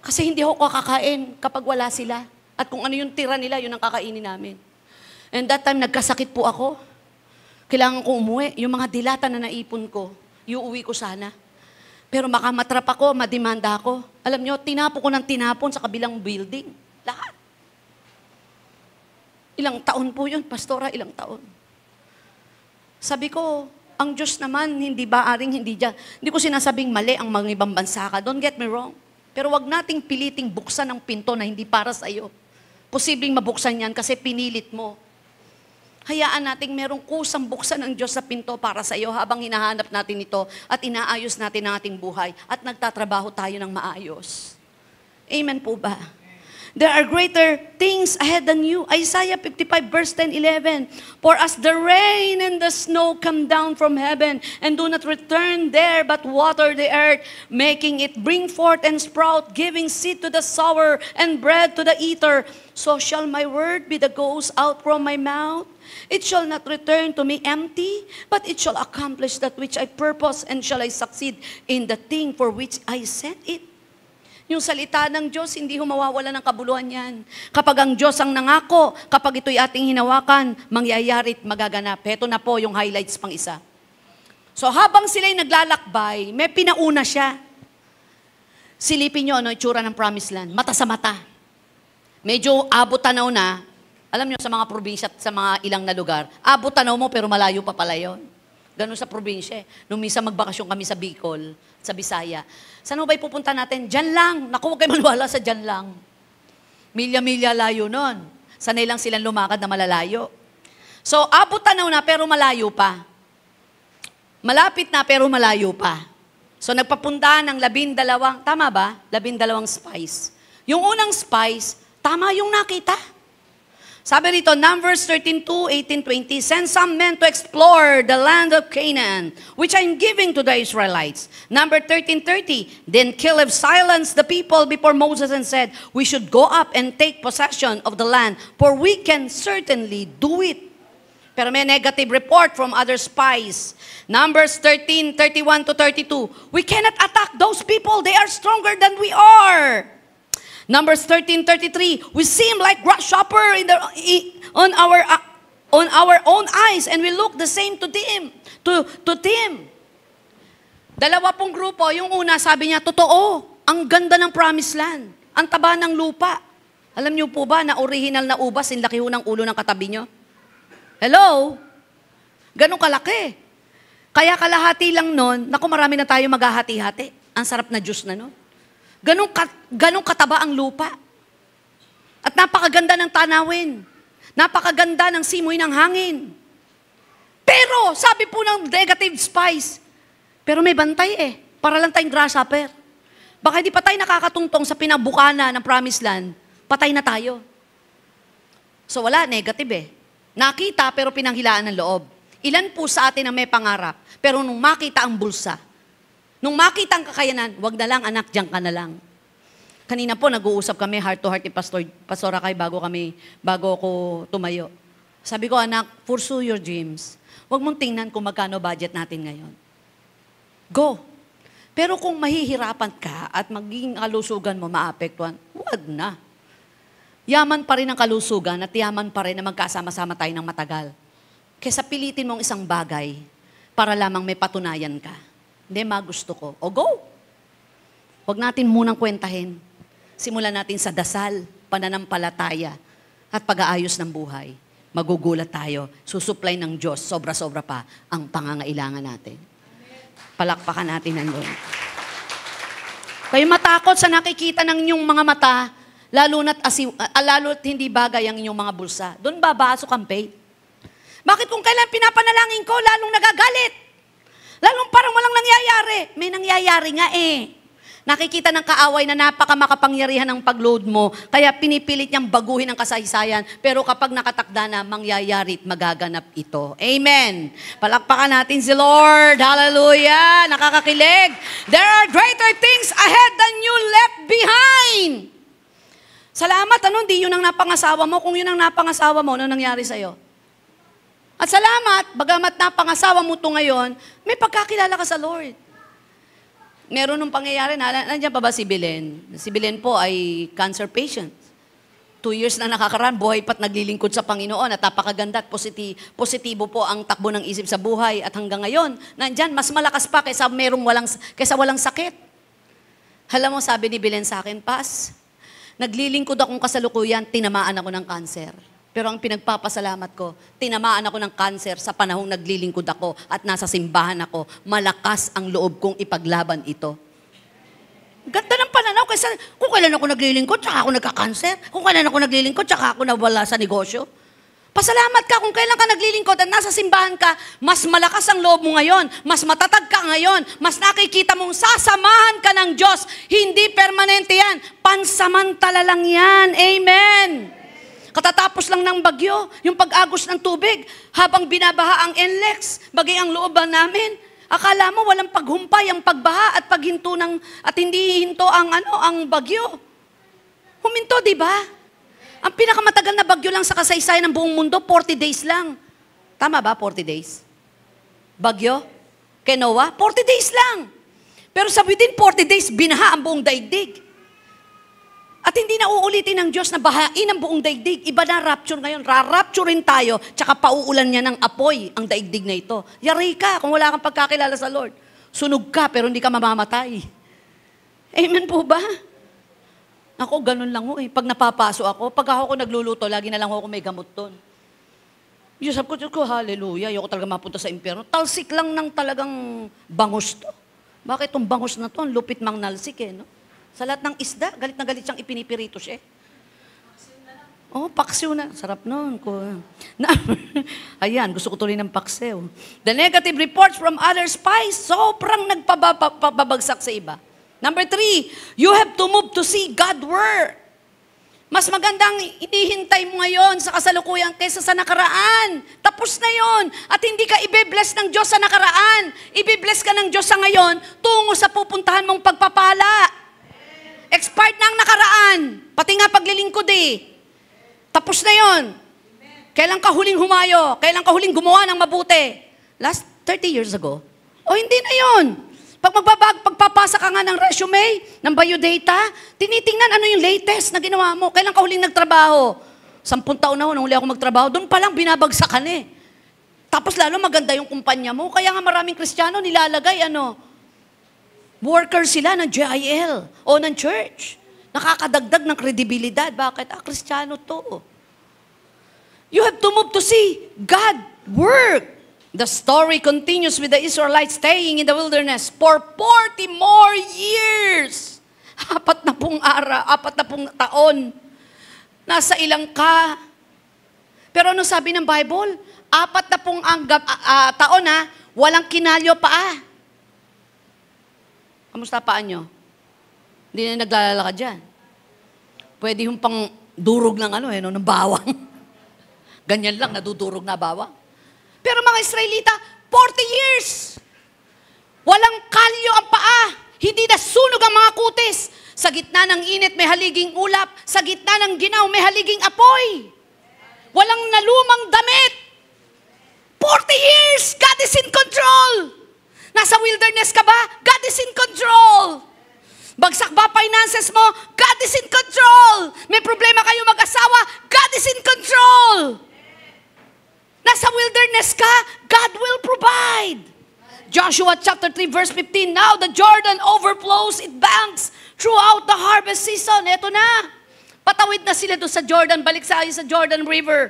Kasi hindi ako kakain kapag wala sila. At kung ano yung tira nila, yun ang kakainin namin. And that time, nagkasakit po ako. Kailangan ko umuwi. Yung mga dilata na naipon ko, iuwi ko sana. Pero makamatrap ako, madimanda ako. Alam niyo, tinapo ko ng tinapon sa kabilang building. Lahat. Ilang taon po yun, pastora, ilang taon. Sabi ko, ang Diyos naman, hindi ba aring hindi dyan. Hindi ko sinasabing mali ang mga ibang bansa ka. Don't get me wrong. Pero wag nating piliting buksan ang pinto na hindi para sa iyo. Posibleng mabuksan yan kasi pinilit mo. Hayaan nating merong kusang buksan ng Diyos sa pinto para sa iyo habang hinahanap natin ito at inaayos natin ang ating buhay at nagtatrabaho tayo ng maayos. Amen po ba? There are greater things ahead than you. Isaiah 55 verse 10, 11. For as the rain and the snow come down from heaven and do not return there but water the earth, making it bring forth and sprout, giving seed to the sower and bread to the eater, so shall my word be that goes out from my mouth. It shall not return to me empty, but it shall accomplish that which I purpose, and shall I succeed in the thing for which I sent it. Yung salita ng Diyos, hindi humawawala ng kabuluhan yan. Kapag ang Diyos ang nangako, kapag ito'y ating hinawakan, mangyayari at magaganap. Heto na po yung highlights pang isa. So habang sila'y naglalakbay, may pinauna siya. Silipin nyo ano itsura ng promised land. Mata sa mata. Medyo abot tanaw na. Alam nyo, sa mga probinsya at sa mga ilang na lugar, abot tanaw mo pero malayo pa pala yun. Ganun sa probinsya. Nung minsan magbakasyon kami sa Bicol, sa Bisaya. Saan mo ba'y pupunta natin? Diyan lang. Naku, huwag kayo maniwala sa diyan lang. Milya-milya layo nun. Sanay lang silang lumakad na malalayo. So, abot tanaw na pero malayo pa. Malapit na pero malayo pa. So, nagpapunta ng 12, tama ba? 12 spies. Yung unang spies, tama yung nakita. Sabi rito, Numbers 13:2, 18:20, send some men to explore the land of Canaan, which I'm giving to the Israelites. Number 13:30, then Caleb silenced the people before Moses and said, we should go up and take possession of the land, for we can certainly do it. Pero may negative report from other spies. Numbers 13:31-32, we cannot attack those people, they are stronger than we are. Numbers 13:33, we seem like grasshopper on our own eyes, and we look the same to them. To them. Dalawa pong grupo, yung una sabi niya, totoo, ang ganda ng promised land, ang taba ng lupa. Alam niyo po ba na original na ubas, yung laki ho ng ulo ng katabi niyo? Hello? Ganun kalaki. Kaya kalahati lang nun, naku marami na tayo maghahati-hati. Ang sarap na juice na nun. Ganong kataba ang lupa. At napakaganda ng tanawin. Napakaganda ng simoy ng hangin. Pero, sabi po ng negative spies, pero may bantay para lang tayong grasshopper. Baka hindi pa tayo nakakatungtong sa pinabukana ng promised land, patay na tayo. So wala, negative Nakita pero pinanghilaan ng loob. Ilan po sa atin ang may pangarap, pero nung makita ang bulsa, nung makita ang kakayanan, wag na lang anak, diyan ka na lang. Kanina po, nag-uusap kami heart to heart ni Pastor Akay bago ako tumayo. Sabi ko, anak, pursue your dreams. Huwag mong tingnan kung magkano budget natin ngayon. Go. Pero kung mahihirapan ka at magiging kalusugan mo maapektuhan, huwag na. Yaman pa rin ang kalusugan at yaman pa rin na magkasama-sama tayo ng matagal. Kesa pilitin mong isang bagay para lamang may patunayan ka. Hindi, magusto ko. O go. Huwag natin munang kwentahin. Simulan natin sa dasal, pananampalataya, at pag-aayos ng buhay. Magugulat tayo. Susupply ng Diyos, sobra-sobra pa ang pangangailangan natin. Palakpakan natin ang Lord. Kayo matakot sa nakikita ng inyong mga mata, lalo't hindi bagay ang inyong mga bulsa. Doon babasok ang faith. Bakit kung kailan pinapanalangin ko, lalong nagagalit? Lalong parang walang nangyayari. May nangyayari nga eh. Nakikita ng kaaway na napakamakapangyarihan ng pag-load mo, kaya pinipilit niyang baguhin ang kasaysayan, pero kapag nakatakda na, mangyayari at magaganap ito. Amen. Palakpakan natin si Lord. Hallelujah. Nakakakilig. There are greater things ahead than you left behind. Salamat, hindi yun ang napangasawa mo. Kung yun ang napangasawa mo, ano nangyari sa'yo? At salamat, bagamat napangasawa mo ito ngayon, may pagkakilala ka sa Lord. Meron nung pangyayari, nandiyan pa ba si Belen? Si Belen po ay cancer patient. 2 years na nakakaraan, buhay pa't naglilingkod sa Panginoon at napakaganda at positibo po ang takbo ng isip sa buhay. At hanggang ngayon, nandiyan, mas malakas pa kaysa walang sakit. Alam mo, sabi ni Belen sa akin, Pas, naglilingkod akong kasalukuyan, tinamaan ako ng cancer. Pero ang pinagpapasalamat ko, tinamaan ako ng cancer sa panahong naglilingkod ako at nasa simbahan ako. Malakas ang loob kong ipaglaban ito. Ganda ng pananaw kasi kung kailan ako naglilingkod, tsaka ako nagka-cancer. Kung kailan ako naglilingkod, tsaka ako nawala sa negosyo. Pasalamat ka kung kailan ka naglilingkod at nasa simbahan ka, mas malakas ang loob mo ngayon, mas matatag ka ngayon, mas nakikita mong sasamahan ka ng Diyos. Hindi permanente yan, pansamantala lang yan. Amen. Katatapos lang ng bagyo, yung pag-agos ng tubig, habang binabaha ang NLEX, bagay ang looban namin. Akala mo walang paghumpay ang pagbaha at paghinto at hindi hinto ang bagyo. Huminto, di ba? Ang pinakamatagal na bagyo lang sa kasaysayan ng buong mundo, 40 days lang. Tama ba, 40 days? Bagyo? Kay Noah? 40 days lang. Pero sa within 40 days, binaha ang buong daigdig. At hindi na uulitin ng Diyos na bahain ang buong daigdig. Iba na rapture ngayon. Ra-rapturein tayo, tsaka pauulan niya ng apoy ang daigdig na ito. Yari ka kung wala kang pagkakilala sa Lord. Sunog ka pero hindi ka mamamatay. Amen po ba? Ako, ganun lang ho eh. Pag napapaso ako, pag ako nagluluto, lagi na lang ako may gamot doon. Diyos ko, hallelujah, ayoko talaga mapunta sa impyerno. Talsik lang ng talagang bangus to. Bakit itong bangus na to? Ang lupit mang nalsik eh, no? Sa lahat ng isda, galit na galit siyang ipinipirito siya. Oh, paksiw na. Sarap nun. Ayan, gusto ko tuloy ng paksiw. The negative reports from other spies, sobrang nagpababagsak sa iba. Number 3, you have to move to see God work. Mas magandang inihintay mo ngayon sa kasalukuyan kaysa sa nakaraan. Tapos na yon. At hindi ka ibe-bless ng Diyos sa nakaraan. Ibe-bless ka ng Diyos sa ngayon tungo sa pupuntahan mong pagpapala. Expired na ang nakaraan. Pati nga paglilingkod eh. Tapos na yon. Kailan ka huling humayo? Kailan ka huling gumawa ng mabuti? Last 30 years ago? O hindi na yon. Pagpapasa ka nga ng resume, ng biodata, tinitingnan ano yung latest na ginawa mo. Kailan ka huling nagtrabaho? 10 taon na ho, nung huli ako magtrabaho, doon pa lang binabagsak ka na eh. Tapos lalo maganda yung kumpanya mo. Kaya nga maraming Kristiyano nilalagay worker sila ng JIL o ng church. Nakakadagdag ng kredibilidad. Bakit? Kristiyano to. You have to move to see God work. The story continues with the Israelites staying in the wilderness for 40 more years. 40 taon. Nasa ilang ka. Pero ano sabi ng Bible? 40 taon walang kinalyo paa. Kamusta paan nyo? Hindi na naglalakad dyan. Pwede yung pang durog ng ng bawang. Ganyan lang, nadudurog na bawang. Pero mga Israelita, 40 years. Walang kalyo ang paa. Hindi nasunog ang mga kutis. Sa gitna ng init, may haliging ulap. Sa gitna ng ginaw, may haliging apoy. Walang nalumang damit. 40 years, God is in control. Nasa wilderness ka ba? God is in control. Bagsak ba finances mo? God is in control. May problema kayo mag-asawa? God is in control. Nasa wilderness ka? God will provide. Joshua chapter 3 verse 15, now the Jordan overflows its banks throughout the harvest season. Eto na. Patawid na sila doon sa Jordan, balik sa Jordan River.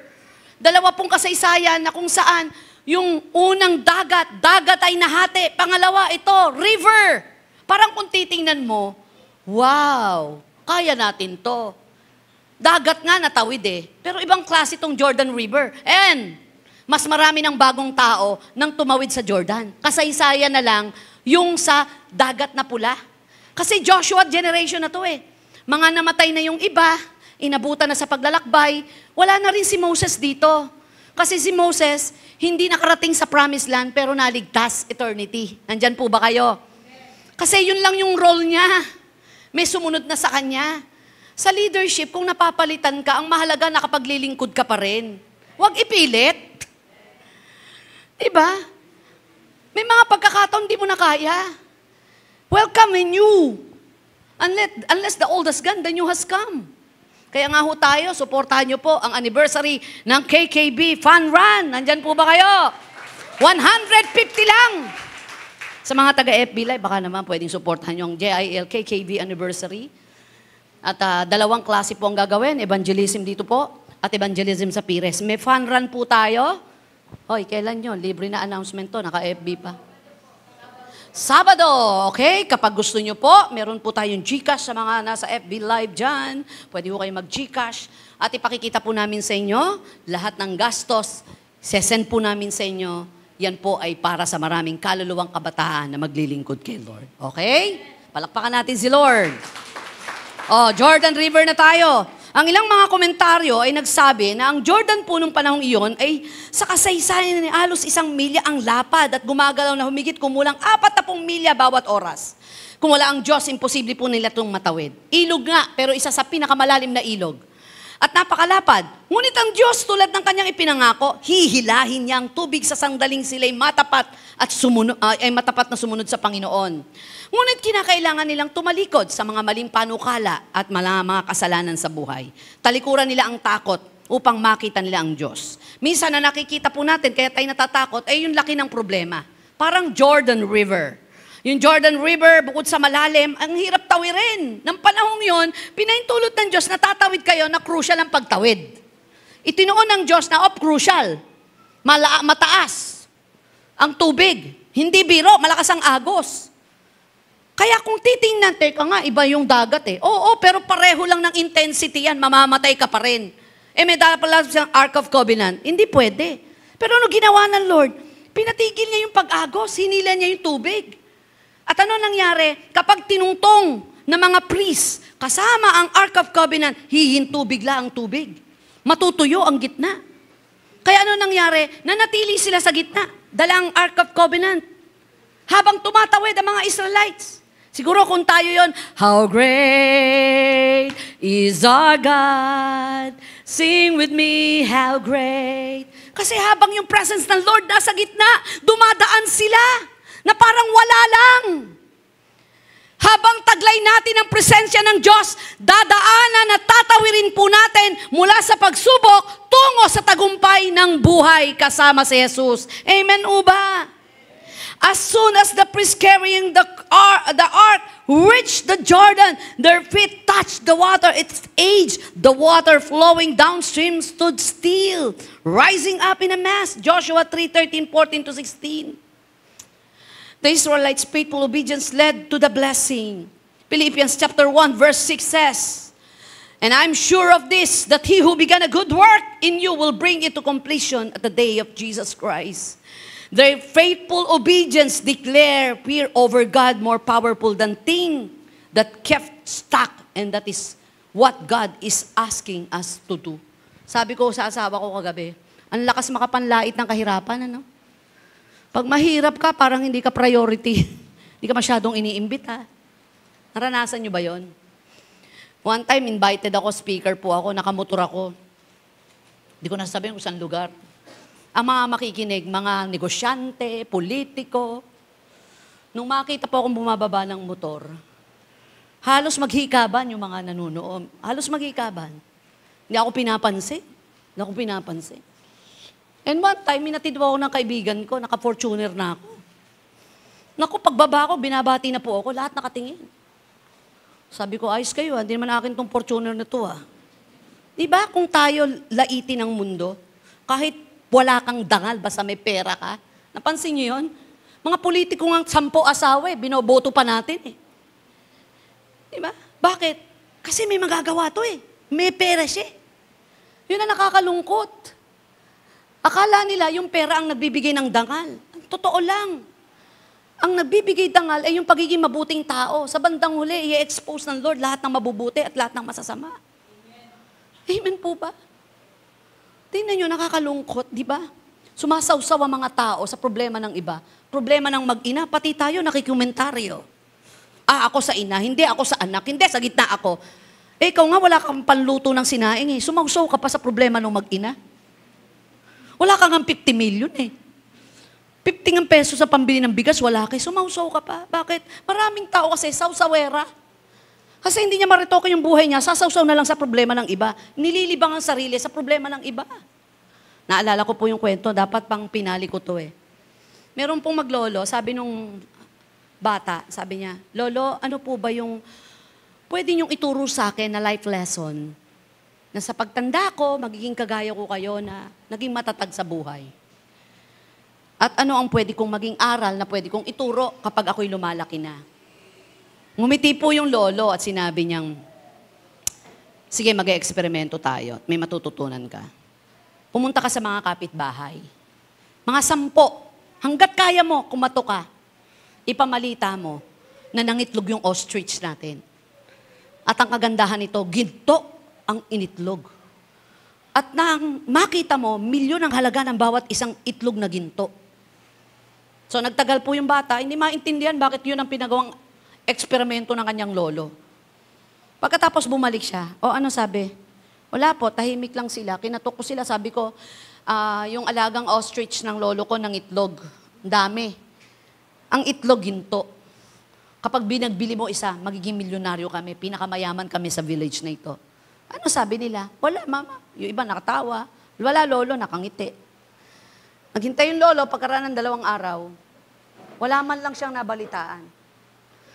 Dalawa pong kasaysayan na kung saan yung unang dagat ay nahati. Pangalawa, ito, river. Parang kung titingnan mo, wow, kaya natin to. Dagat nga natawid eh. Pero ibang klase itong Jordan River. And mas marami ng bagong tao nang tumawid sa Jordan. Kasaysayan na lang yung sa dagat na pula. Kasi Joshua generation na to eh. Mga namatay na yung iba, inabutan na sa paglalakbay, wala na rin si Moses dito. Kasi si Moses, hindi nakarating sa promised land, pero naligtas eternity. Nandyan po ba kayo? Kasi yun lang yung role niya. May sumunod na sa kanya. Sa leadership, kung napapalitan ka, ang mahalaga nakapaglilingkod ka pa rin. Huwag ipilit. Diba? May mga pagkakataon di mo na kaya. Welcome in you. Unless the old has gone, the new has come. Kaya nga ho tayo, suportahan nyo po ang anniversary ng KKB Fun Run. Nandyan po ba kayo? 150 lang. Sa mga taga-FB Live, baka naman pwedeng suportahan yung JIL KKB anniversary. At dalawang klase po ang gagawin. Evangelism dito po at evangelism sa Pires. May fun run po tayo. Hoy, kailan yun? Libre na announcement to. Naka-FB pa. Sabado, okay? Kapag gusto nyo po, meron po tayong GCash sa mga nasa FB Live dyan. Pwede po kayo mag-GCash. At ipakikita po namin sa inyo, lahat ng gastos, sesend po namin sa inyo. Yan po ay para sa maraming kaluluwang kabataan na maglilingkod kay Lord. Okay? Palakpakan natin si Lord. Oh, Jordan River na tayo. Ang ilang mga komentaryo ay nagsabi na ang Jordan po nung panahong iyon ay sa kasaysayan ni halos 1 milya ang lapad at gumagalaw na humigit kumulang 40 milya bawat oras. Kung wala ang Diyos, imposible po nila itong matawid. Ilog nga, pero isa sa pinakamalalim na ilog. At napakalapad. Ngunit ang Diyos tulad ng kanyang ipinangako, hihilahin niya ang tubig sa sangdaling sila'y matapat at matapat na sumunod sa Panginoon. Ngunit kinakailangan nilang tumalikod sa mga maling panukala at mga kasalanan sa buhay. Talikuran nila ang takot upang makita nila ang Diyos. Minsan na nakikita po natin, kaya tayo natatakot, ay yung laki ng problema. Parang Jordan River. Yung Jordan River, bukod sa malalim, ang hirap tawirin. Nang panahong yon, pinaintulot ng Diyos na tatawid kayo na crucial ang pagtawid. Itinuon ng Diyos na crucial. Mataas ang tubig. Hindi biro, malakas ang agos. Kaya kung titingnan, teka nga, iba yung dagat eh. Oo, pero pareho lang ng intensity yan, mamamatay ka pa rin. May dala pala siyang Ark of Covenant. Hindi pwede. Pero ano ginawa ng Lord? Pinatigil niya yung pag-agos, hinila niya yung tubig. At ano nangyari? Kapag tinungtong ng mga priest, kasama ang Ark of Covenant, hihinto bigla ang tubig. Matutuyo ang gitna. Kaya ano nangyari? Nanatili sila sa gitna. Dala ang Ark of Covenant. Habang tumatawid ang mga Israelites. Siguro kung tayo yon, how great is our God. Sing with me, how great. Kasi habang yung presence ng Lord nasa gitna, dumadaan sila na parang wala lang. Habang taglay natin ang presensya ng Diyos, dadaanan at tatawirin po natin mula sa pagsubok tungo sa tagumpay ng buhay kasama si Jesus. Amen o ba? As soon as the priest carrying the ark reached the Jordan, their feet touched the water. Its edge, the water flowing downstream stood still, rising up in a mass. Joshua 3:13-14-16. The Israelites' faithful obedience led to the blessing. Philippians chapter 1 verse 6 says, and I'm sure of this, that he who began a good work in you will bring it to completion at the day of Jesus Christ. Their faithful obedience declare fear over God more powerful than thing that kept stuck, and that is what God is asking us to do. Sabi ko sa asawa ko kagabi, Ang lakas makapanlait ng kahirapan, ano? Pag mahirap ka, parang hindi ka priority. Hindi ka masyadong iniimbita. Naranasan nyo ba yon? One time, invited ako, speaker po ako, nakamotor ako. Hindi ko nasabihin kung saan lugar. Ang mga makikinig, mga negosyante, politiko. Nung makita po akong bumababa ng motor, halos maghikaban yung mga nanunood. Halos maghikaban. Hindi ako pinapansin. And one time, minatid po ako ng kaibigan ko, naka-Fortuner na ako. Naku, pagbaba ko, binabati na po ako, lahat nakatingin. Sabi ko, ayos kayo, hindi naman akin tong Fortuner na to. Diba, kung tayo laitin ng mundo, kahit wala kang dangal, basta may pera ka, napansin niyo yun? Mga politiko nga 10 asawa, binoboto pa natin . Diba? Bakit? Kasi may magagawa to . May pera siya. Yun ang nakakalungkot. Akala nila yung pera ang nagbibigay ng dangal. Totoo lang. Ang nagbibigay dangal ay yung pagiging mabuting tao. Sa bandang huli, i-expose ng Lord lahat ng mabubuti at lahat ng masasama. Amen po ba? Tingnan nyo, nakakalungkot, di ba? Sumasawsaw ang mga tao sa problema ng iba. Problema ng mag-ina, pati tayo nakikomentaryo. Ako sa ina, hindi ako sa anak, hindi sa gitna ako. Ikaw nga, wala kang panluto ng sinaing . Sumawsaw ka pa sa problema ng mag-ina. Wala kang 50 million . 50 ang peso sa pambili ng bigas, wala kayo. Sumawsaw ka pa. Bakit? Maraming tao kasi sawsawera. Kasi hindi niya maritoke yung buhay niya, sasawsaw na lang sa problema ng iba. Nililibang ang sarili sa problema ng iba. Naalala ko po yung kwento, dapat pang pinali ko to . Meron pong maglolo, sabi nung bata, sabi niya, Lolo, ano po ba yung pwede niyong ituro sa akin na life lesson na sa pagtanda ko, magiging kagaya ko kayo na naging matatag sa buhay? At ano ang pwede kong maging aral na pwede kong ituro kapag ako'y lumalaki na? Ngumiti po yung lolo at sinabi niyang, sige, mag-eksperimento tayo at may matututunan ka. Pumunta ka sa mga kapitbahay. Mga 10, hanggat kaya mo, kumato ka, ipamalita mo na nangitlog yung ostrich natin. At ang kagandahan nito, ginto ang initlog. At nang makita mo, milyon ang halaga ng bawat isang itlog na ginto. So nagtagal po yung bata, hindi maintindihan bakit yun ang pinagawang eksperimento ng kanyang lolo. Pagkatapos bumalik siya, ano sabi? Wala po, tahimik lang sila. Kinatok ko sila, sabi ko, yung alagang ostrich ng lolo ko ng itlog. Dami. Ang itlog, ginto. Kapag binagbili mo isa, magiging milyonaryo kami, pinakamayaman kami sa village na ito. Ano sabi nila? Wala, mama. Yung iba nakatawa. Wala, lolo, nakangiti. Naghintay yung lolo, pagkaraan ng 2 araw, wala man lang siyang nabalitaan.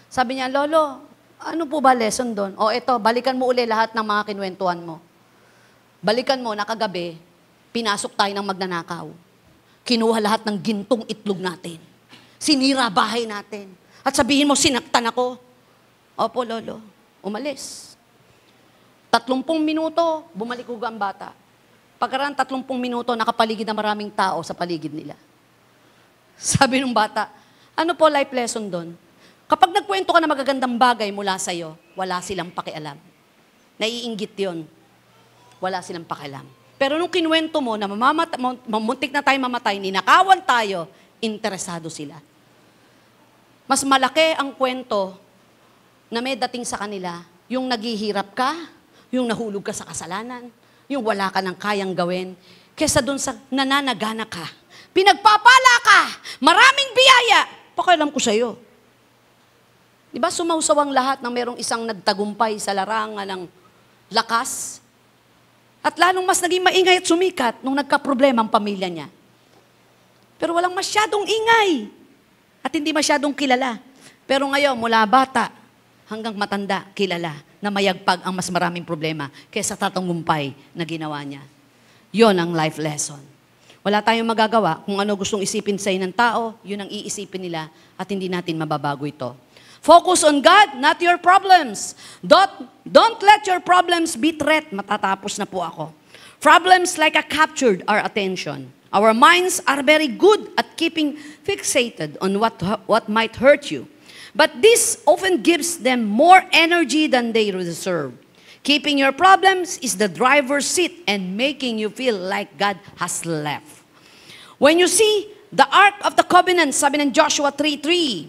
Sabi niya, Lolo, ano po ba lesson doon? Eto, balikan mo uli lahat ng mga kinwentuhan mo. Balikan mo, nakagabi, pinasok tayo ng magnanakaw. Kinuha lahat ng gintong itlog natin. Sinira bahay natin. At sabihin mo, sinaktan ako. Opo, Lolo. Umalis. 30 minuto, bumalik ang bata. Pagkaraan 30 minuto, nakapaligid na maraming tao sa paligid nila. Sabi ng bata, ano po life lesson doon? Kapag nagkwento ka na magagandang bagay mula sa'yo, wala silang pakialam. Naiinggit yon. Wala silang pakialam. Pero nung kinwento mo na mamuntik na tayo mamatay, ninakawan tayo, interesado sila. Mas malaki ang kwento na may dating sa kanila, yung naghihirap ka, yung nahulog ka sa kasalanan, yung wala ka ng kayang gawin, kesa dun sa nananagana ka. Pinagpapala ka, maraming biyaya, pakialam ko sa'yo. Diba sumausaw ang lahat ng merong isang nagtagumpay sa larangan ng lakas? At lalong mas naging maingay at sumikat nung nagka-problema ang pamilya niya. Pero walang masyadong ingay at hindi masyadong kilala. Pero ngayon, mula bata hanggang matanda, kilala na mayagpag ang mas maraming problema kaysa tatangumpay na ginawa niya. Yon ang life lesson. Wala tayong magagawa kung ano gustong isipin sa'yo ng tao, yun ang iisipin nila at hindi natin mababago ito. Focus on God, not your problems. Don't let your problems be threat. Matatapos na po ako. Problems like a captured our attention. Our minds are very good at keeping fixated on what might hurt you. But this often gives them more energy than they deserve. Keeping your problems is the driver's seat and making you feel like God has left. When you see the Ark of the Covenant, sabi ng Joshua 3:3,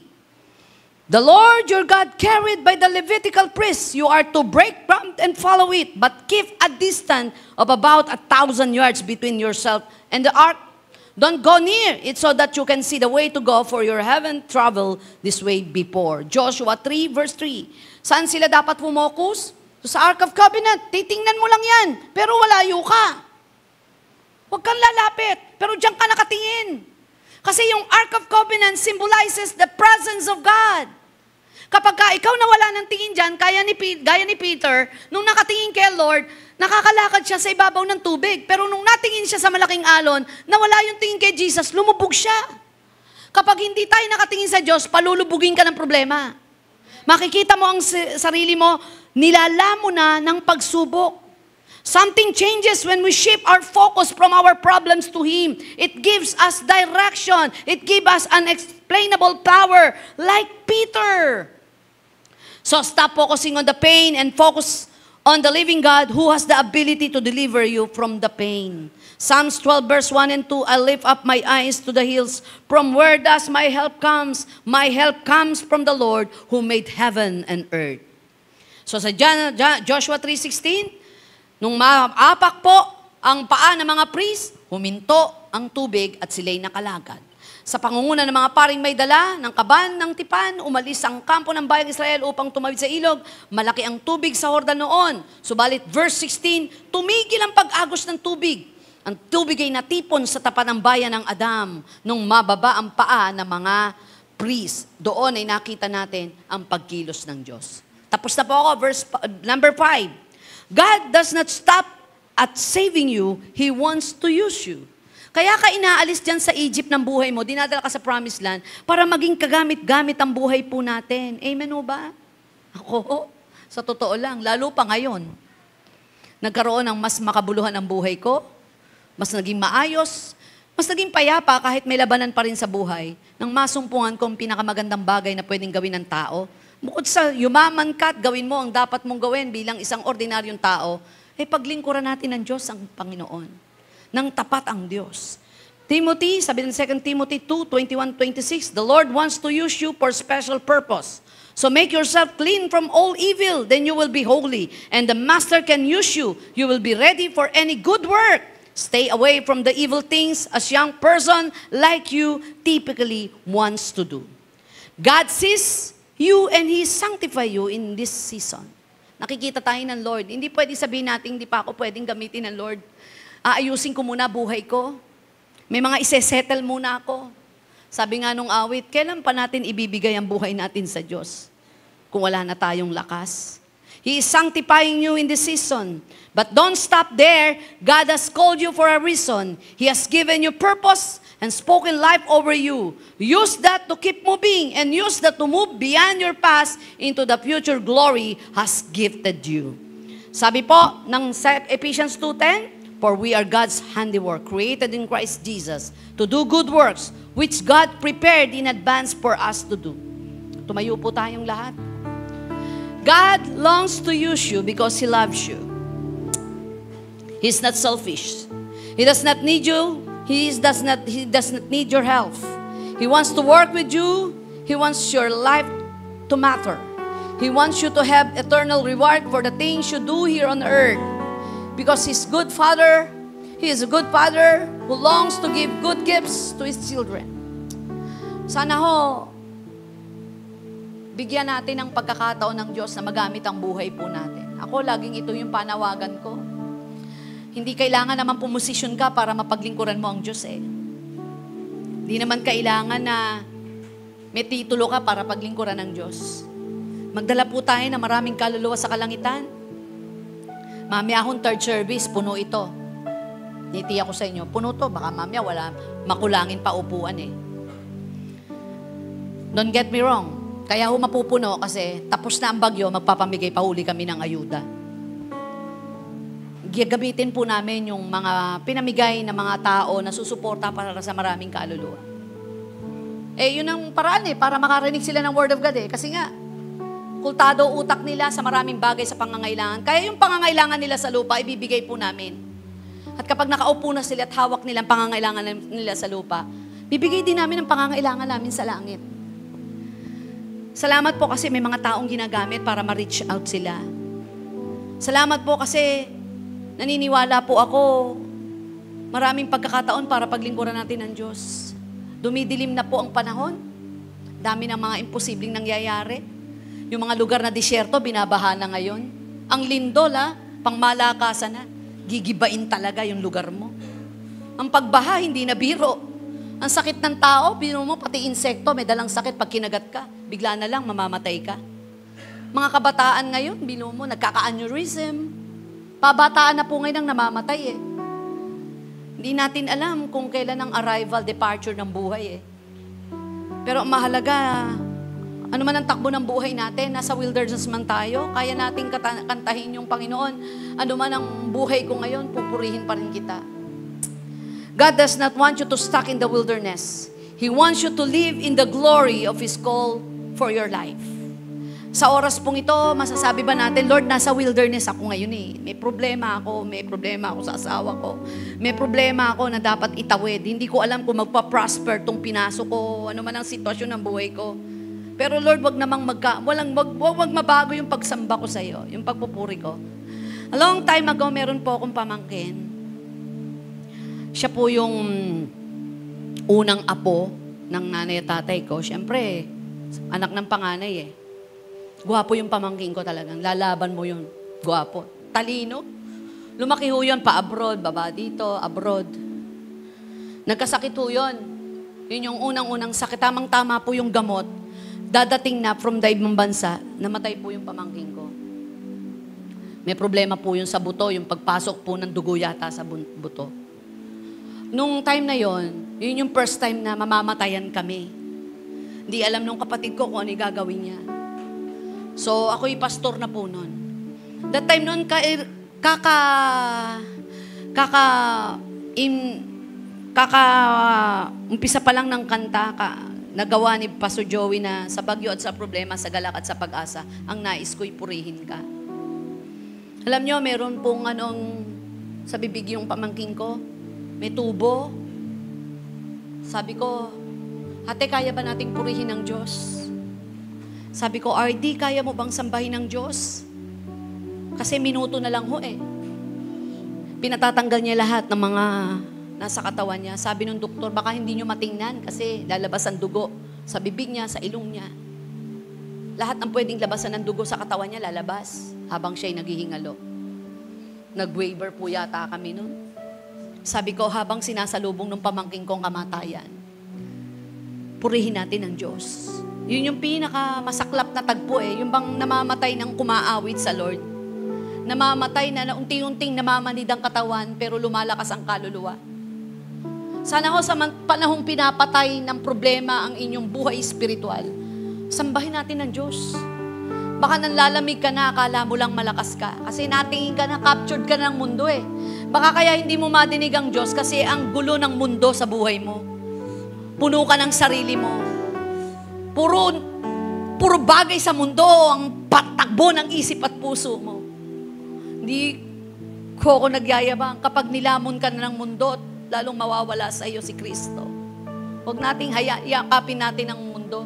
the Lord your God carried by the Levitical priests, you are to break ground and follow it, but keep a distance of about 1,000 yards between yourself and the ark. Don't go near it so that you can see the way to go, for you haven't traveled this way before. Joshua 3 verse 3. Saan sila dapat pumokus? Sa Ark of Covenant. Titingnan mo lang yan, pero walayo ka. Huwag kang lalapit, pero diyan ka nakatingin. Kasi yung Ark of Covenant symbolizes the presence of God. Kapag ka ikaw nawala ng tingin dyan, gaya ni Peter, nung nakatingin kay Lord, nakakalakad siya sa ibabaw ng tubig. Pero nung natingin siya sa malaking alon, nawala yung tingin kay Jesus, lumubog siya. Kapag hindi tayo nakatingin sa Diyos, palulubugin ka ng problema. Makikita mo ang sarili mo, nilala mo na ng pagsubok. Something changes when we shift our focus from our problems to Him. It gives us direction. It gives us unexplainable power, like Peter. So stop focusing on the pain and focus on the living God who has the ability to deliver you from the pain. Psalms 12 verse 1 and 2, I lift up my eyes to the hills. From where does my help comes? My help comes from the Lord who made heaven and earth. So sa Joshua 3:16, nung maapak po ang paa ng mga priest, huminto ang tubig at sila'y nakalagad. Sa pangunguna ng mga paring may dala, ng kaban, ng tipan, umalis ang kampo ng bayang Israel upang tumawid sa ilog. Malaki ang tubig sa Jordan noon. Subalit, verse 16, tumigil ang pag-agos ng tubig. Ang tubig ay natipon sa tapat ng bayan ng Adam nung mababa ang paa ng mga priest. Doon ay nakita natin ang pagkilos ng Diyos. Tapos na po ako, verse number 5. God does not stop at saving you. He wants to use you. Kaya ka inaalis dyan sa Egypt ng buhay mo, dinadala ka sa Promised Land, para maging kagamit-gamit ang buhay po natin. Amen o ba? Ako, sa totoo lang, lalo pa ngayon, nagkaroon ng mas makabuluhan ang buhay ko, mas naging maayos, mas naging payapa kahit may labanan pa rin sa buhay, nang masumpungan ko ang pinakamagandang bagay na pwedeng gawin ng tao. Bukod sa yumaman ka at gawin mo ang dapat mong gawin bilang isang ordinaryong tao, ay paglingkuran natin ng Diyos ang Panginoon. Nang tapat ang Diyos. Timothy, sabi ng 2 Timothy 2:21-26, the Lord wants to use you for special purpose. So make yourself clean from all evil, then you will be holy, and the Master can use you. You will be ready for any good work. Stay away from the evil things a young person like you typically wants to do. God sees you and He sanctify you in this season. Nakikita tayo ng Lord. Hindi pwede sabihin natin, hindi pa ako pwedeng gamitin ng Lord. Aayusin ko muna buhay ko. May mga isesettle muna ako. Sabi nga nung awit, kailan pa natin ibibigay ang buhay natin sa Diyos kung wala na tayong lakas? He is sanctifying you in this season. But don't stop there. God has called you for a reason. He has given you purpose and spoken life over you. Use that to keep moving and use that to move beyond your past into the future glory has gifted you. Sabi po ng Ephesians 2:10, for we are God's handiwork, created in Christ Jesus, to do good works, which God prepared in advance for us to do. Tumayo po tayong lahat. God longs to use you because He loves you. He's not selfish. He does not need you. He does not need your help. He wants to work with you. He wants your life to matter. He wants you to have eternal reward for the things you do here on earth. Because He's good Father, He is a good Father who longs to give good gifts to His children. Sana ho, bigyan natin ng pagkakataon ng Diyos na magamit ang buhay po natin. Ako, laging ito yung panawagan ko. Hindi kailangan naman pumosisyon ka para mapaglingkuran mo ang Diyos eh. Hindi naman kailangan na may titulo ka para paglingkuran ng Diyos. Magdala po tayo na maraming kaluluwa sa kalangitan. Mamaya akong third service, puno ito. Niti ako sa inyo, puno to. Baka mamaya wala, makulangin pa upuan eh. Don't get me wrong. Kaya ho mapupuno kasi tapos na ang bagyo, magpapamigay pa huli kami ng ayuda. Gagamitin po namin yung mga pinamigay na mga tao na susuporta para sa maraming kaluluwa. Eh, yun ang paraan eh, para makarinig sila ng Word of God eh. Kasi nga, Kultado utak nila sa maraming bagay sa pangangailangan. Kaya yung pangangailangan nila sa lupa, ibibigay po namin. At kapag nakaupo na sila at hawak nila ang pangangailangan nila sa lupa, bibigay din namin ang pangangailangan namin sa langit. Salamat po kasi may mga taong ginagamit para ma-reach out sila. Salamat po kasi naniniwala po ako, maraming pagkakataon para paglingkuran natin ng Diyos. Dumidilim na po ang panahon. Dami ng mga imposibleng nangyayari. Yung mga lugar na disyerto, binabaha na ngayon. Ang lindol, pangmalakasan na. Gigibain talaga yung lugar mo. Ang pagbaha, hindi na biro. Ang sakit ng tao, biro mo, pati insekto, may dalang sakit pag kinagat ka. Bigla na lang, mamamatay ka. Mga kabataan ngayon, biro mo, nagkaka-aneurysm. Pabataan na po ngayon ang namamatay eh. Hindi natin alam kung kailan ang arrival, departure ng buhay eh. Pero ang mahalaga, ano man ang takbo ng buhay natin, nasa wilderness man tayo, kaya nating kantahin yung Panginoon. Ano man ang buhay ko ngayon, pupurihin pa rin kita. God does not want you to stuck in the wilderness. He wants you to live in the glory of His call for your life. Sa oras pong ito, masasabi ba natin, Lord, nasa wilderness ako ngayon eh. May problema ako sa asawa ko. May problema ako na dapat itawid. Hindi ko alam kung magpa-prosper tong pinasok ko, ano man ang sitwasyon ng buhay ko. Pero Lord, wag mabago yung pagsamba ko sa iyo, yung pagpupuri ko. A long time ago, meron po akong pamangkin. Siya po yung unang apo ng nanay at tatay ko. Siyempre, anak ng panganay eh. Gwapo yung pamangkin ko talagang. Lalaban mo yun. Gwapo. Talino. Lumaki ho yun, pa-abroad, baba dito, abroad. Nagkasakit ho yun. Yun yung unang-unang sakit. Tamang-tama po yung gamot. Dadating na from daibang bansa, namatay po yung pamangkin ko. May problema po yun sa buto, yung pagpasok po ng dugo yata sa buto. Nung time na yon, yun yung first time na mamamatayan kami. Hindi alam nung kapatid ko kung ano yung gagawin niya. So, ako'y pastor na po nun. That time nun, umpisa pa lang ng kanta, nagawa ni Pastor Joey na sa bagyo at sa problema, sa galak at sa pag-asa, ang nais ko'y purihin ka. Alam nyo, meron pong sa bibig yung pamangking ko, may tubo. Sabi ko, ate, kaya ba nating purihin ng Diyos? Sabi ko, RD, kaya mo bang sambahin ng Diyos? Kasi minuto na lang ho eh. Pinatatanggal niya lahat ng mga nasa katawan niya. Sabi ng doktor, baka hindi nyo matingnan kasi lalabas ang dugo sa bibig niya, sa ilong niya. Lahat ng pwedeng labasan ng dugo sa katawan niya, lalabas habang siya'y naghihingalo. Nag-waiver po yata kami nun. Sabi ko, habang sinasalubong ng pamangking kong kamatayan, purihin natin ang Diyos. Yun yung pinakamasaklap na tagpo eh. Yung bang namamatay ng kumaawit sa Lord. Namamatay na unti-unting namamanid ang katawan pero lumalakas ang kaluluwa. Sana ho sa panahong pinapatay ng problema ang inyong buhay espiritual, sambahin natin ang Diyos. Baka nanlalamig ka na, akala mo lang malakas ka. Kasi natingin ka na, captured ka ng mundo eh. Baka kaya hindi mo madinig ang Diyos kasi ang gulo ng mundo sa buhay mo. Puno ka ng sarili mo. Puro bagay sa mundo ang patakbo ng isip at puso mo. Hindi ko nagyayabang kapag nilamon ka na ng mundo at lalong mawawala sa iyo si Kristo. Huwag nating yakapin natin ang mundo.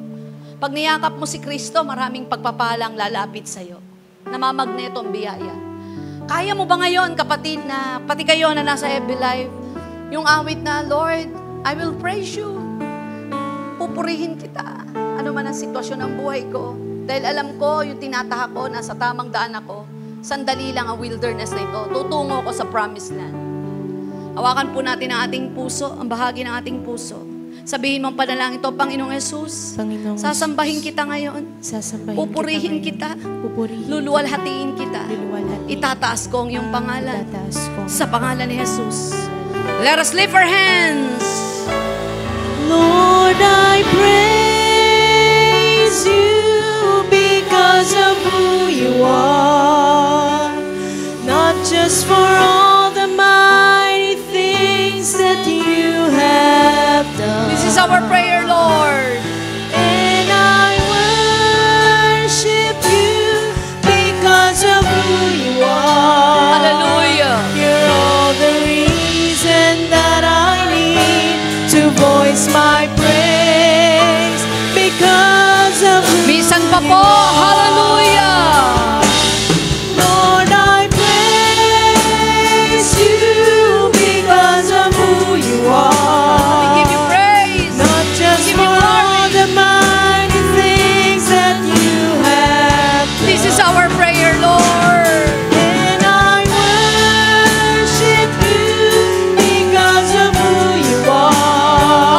Pag niyakap mo si Kristo, maraming pagpapalang lalapit sa iyo. Namamagneto ang biyaya. Kaya mo ba ngayon, kapatid, na pati kayo na nasa FB Live, yung awit na, Lord, I will praise you. Pupurihin kita. Ano man ang sitwasyon ng buhay ko. Dahil alam ko, yung tinatahak ko, nasa tamang daan ako. Sandali lang ang wilderness na ito. Tutungo ko sa promised land. Hawakan po natin ang ating puso, ang bahagi ng ating puso. Sabihin mong panalangin ito, Panginoong Jesus, sasambahin kita ngayon. Pupurihin kita. Luluwalhatiin kita. Itataas ko ang iyong pangalan. Sa pangalan ni Jesus. Let us lift our hands. Lord, I praise you because of who you are. Not just for all the mighty things that you have done. This is our prayer, Lord. And I worship you pa po. Hallelujah. Lord, I praise you because of who you are. We give you praise. Not just Give for you glory. all the mighty things that you have done. This is our prayer, Lord. And I worship you because of who you are.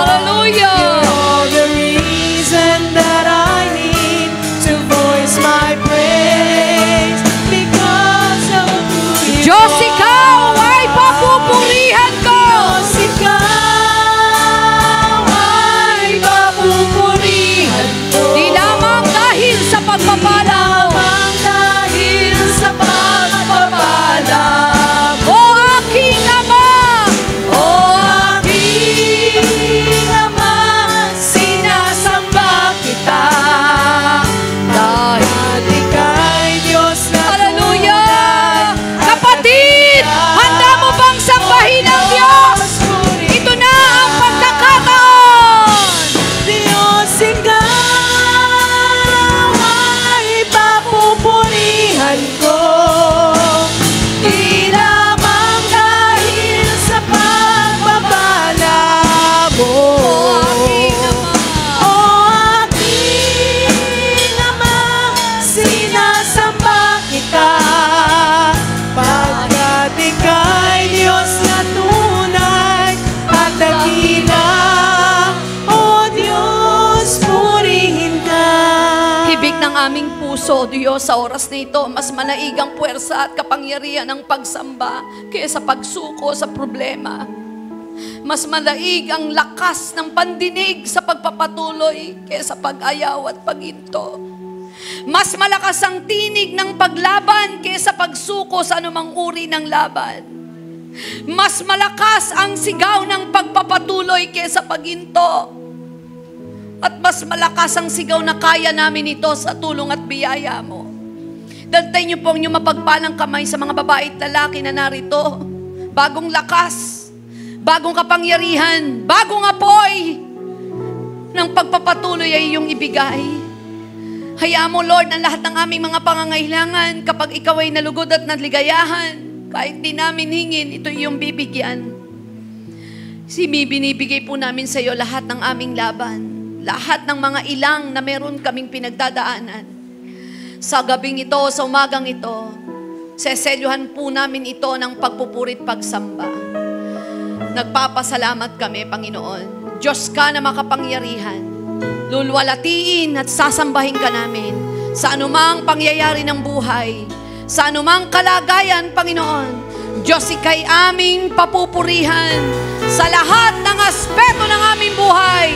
Hallelujah. You're all the reason that I need to voice my praise because of who you Diyos, are. ikaw ay papupurihan ko. Diyos, ikaw ay papupurihan ko. Di lamang dahil sa pagpapala mo. Lamang dahil sa pagpapala mo. O aking Ama, O aking Ama, sinasamba kita. Dahil ika'y Diyos na hallelujah. tunay. Kapatid, handa mo bang sambahin ang Diyos? Ito na ang pagkakataon. Diyos, ikaw ay papupurihan ko. Di lamang dahil sa pagpapala mo. O aking Ama, sinasamba kita. Pagkat ika'y Diyos na tunay at dakila. O Diyos, purihin ka. Hibig ng aming puso, Diyos, sa oras na ito, mas manaigang puwersa at kapangyarihan ng pagsamba kaysa pagsuko sa problema. Mas malaig ang lakas ng pandinig sa pagpapatuloy kaysa pag-ayaw at paginto. Mas malakas ang tinig ng paglaban kaysa pagsuko sa anumang uri ng laban. Mas malakas ang sigaw ng pagpapatuloy kaysa paginto. At mas malakas ang sigaw na kaya namin ito sa tulong at biyaya mo. Dantay niyo po ang inyong mapagpalang kamay sa mga babae at lalaki na narito. Bagong lakas, bagong kapangyarihan, bagong apoy ng pagpapatuloy ay iyong ibigay. Hayaan mo, Lord, ang lahat ng aming mga pangangailangan kapag ikaw ay nalugod at naligayahan. Kahit di namin hingin, ito iyong bibigyan. Binibigay po namin sa iyo lahat ng aming laban. Lahat ng mga ilang na meron kaming pinagdadaanan. Sa gabing ito, sa umagang ito, seselyuhan po namin ito ng pagpupurit pagsamba. Nagpapasalamat kami, Panginoon. Diyos ka na makapangyarihan. Lulwalatiin at sasambahin ka namin sa anumang pangyayari ng buhay, sa anumang kalagayan, Panginoon. Diyos, ika'y aming papupurihan sa lahat ng aspeto ng aming buhay.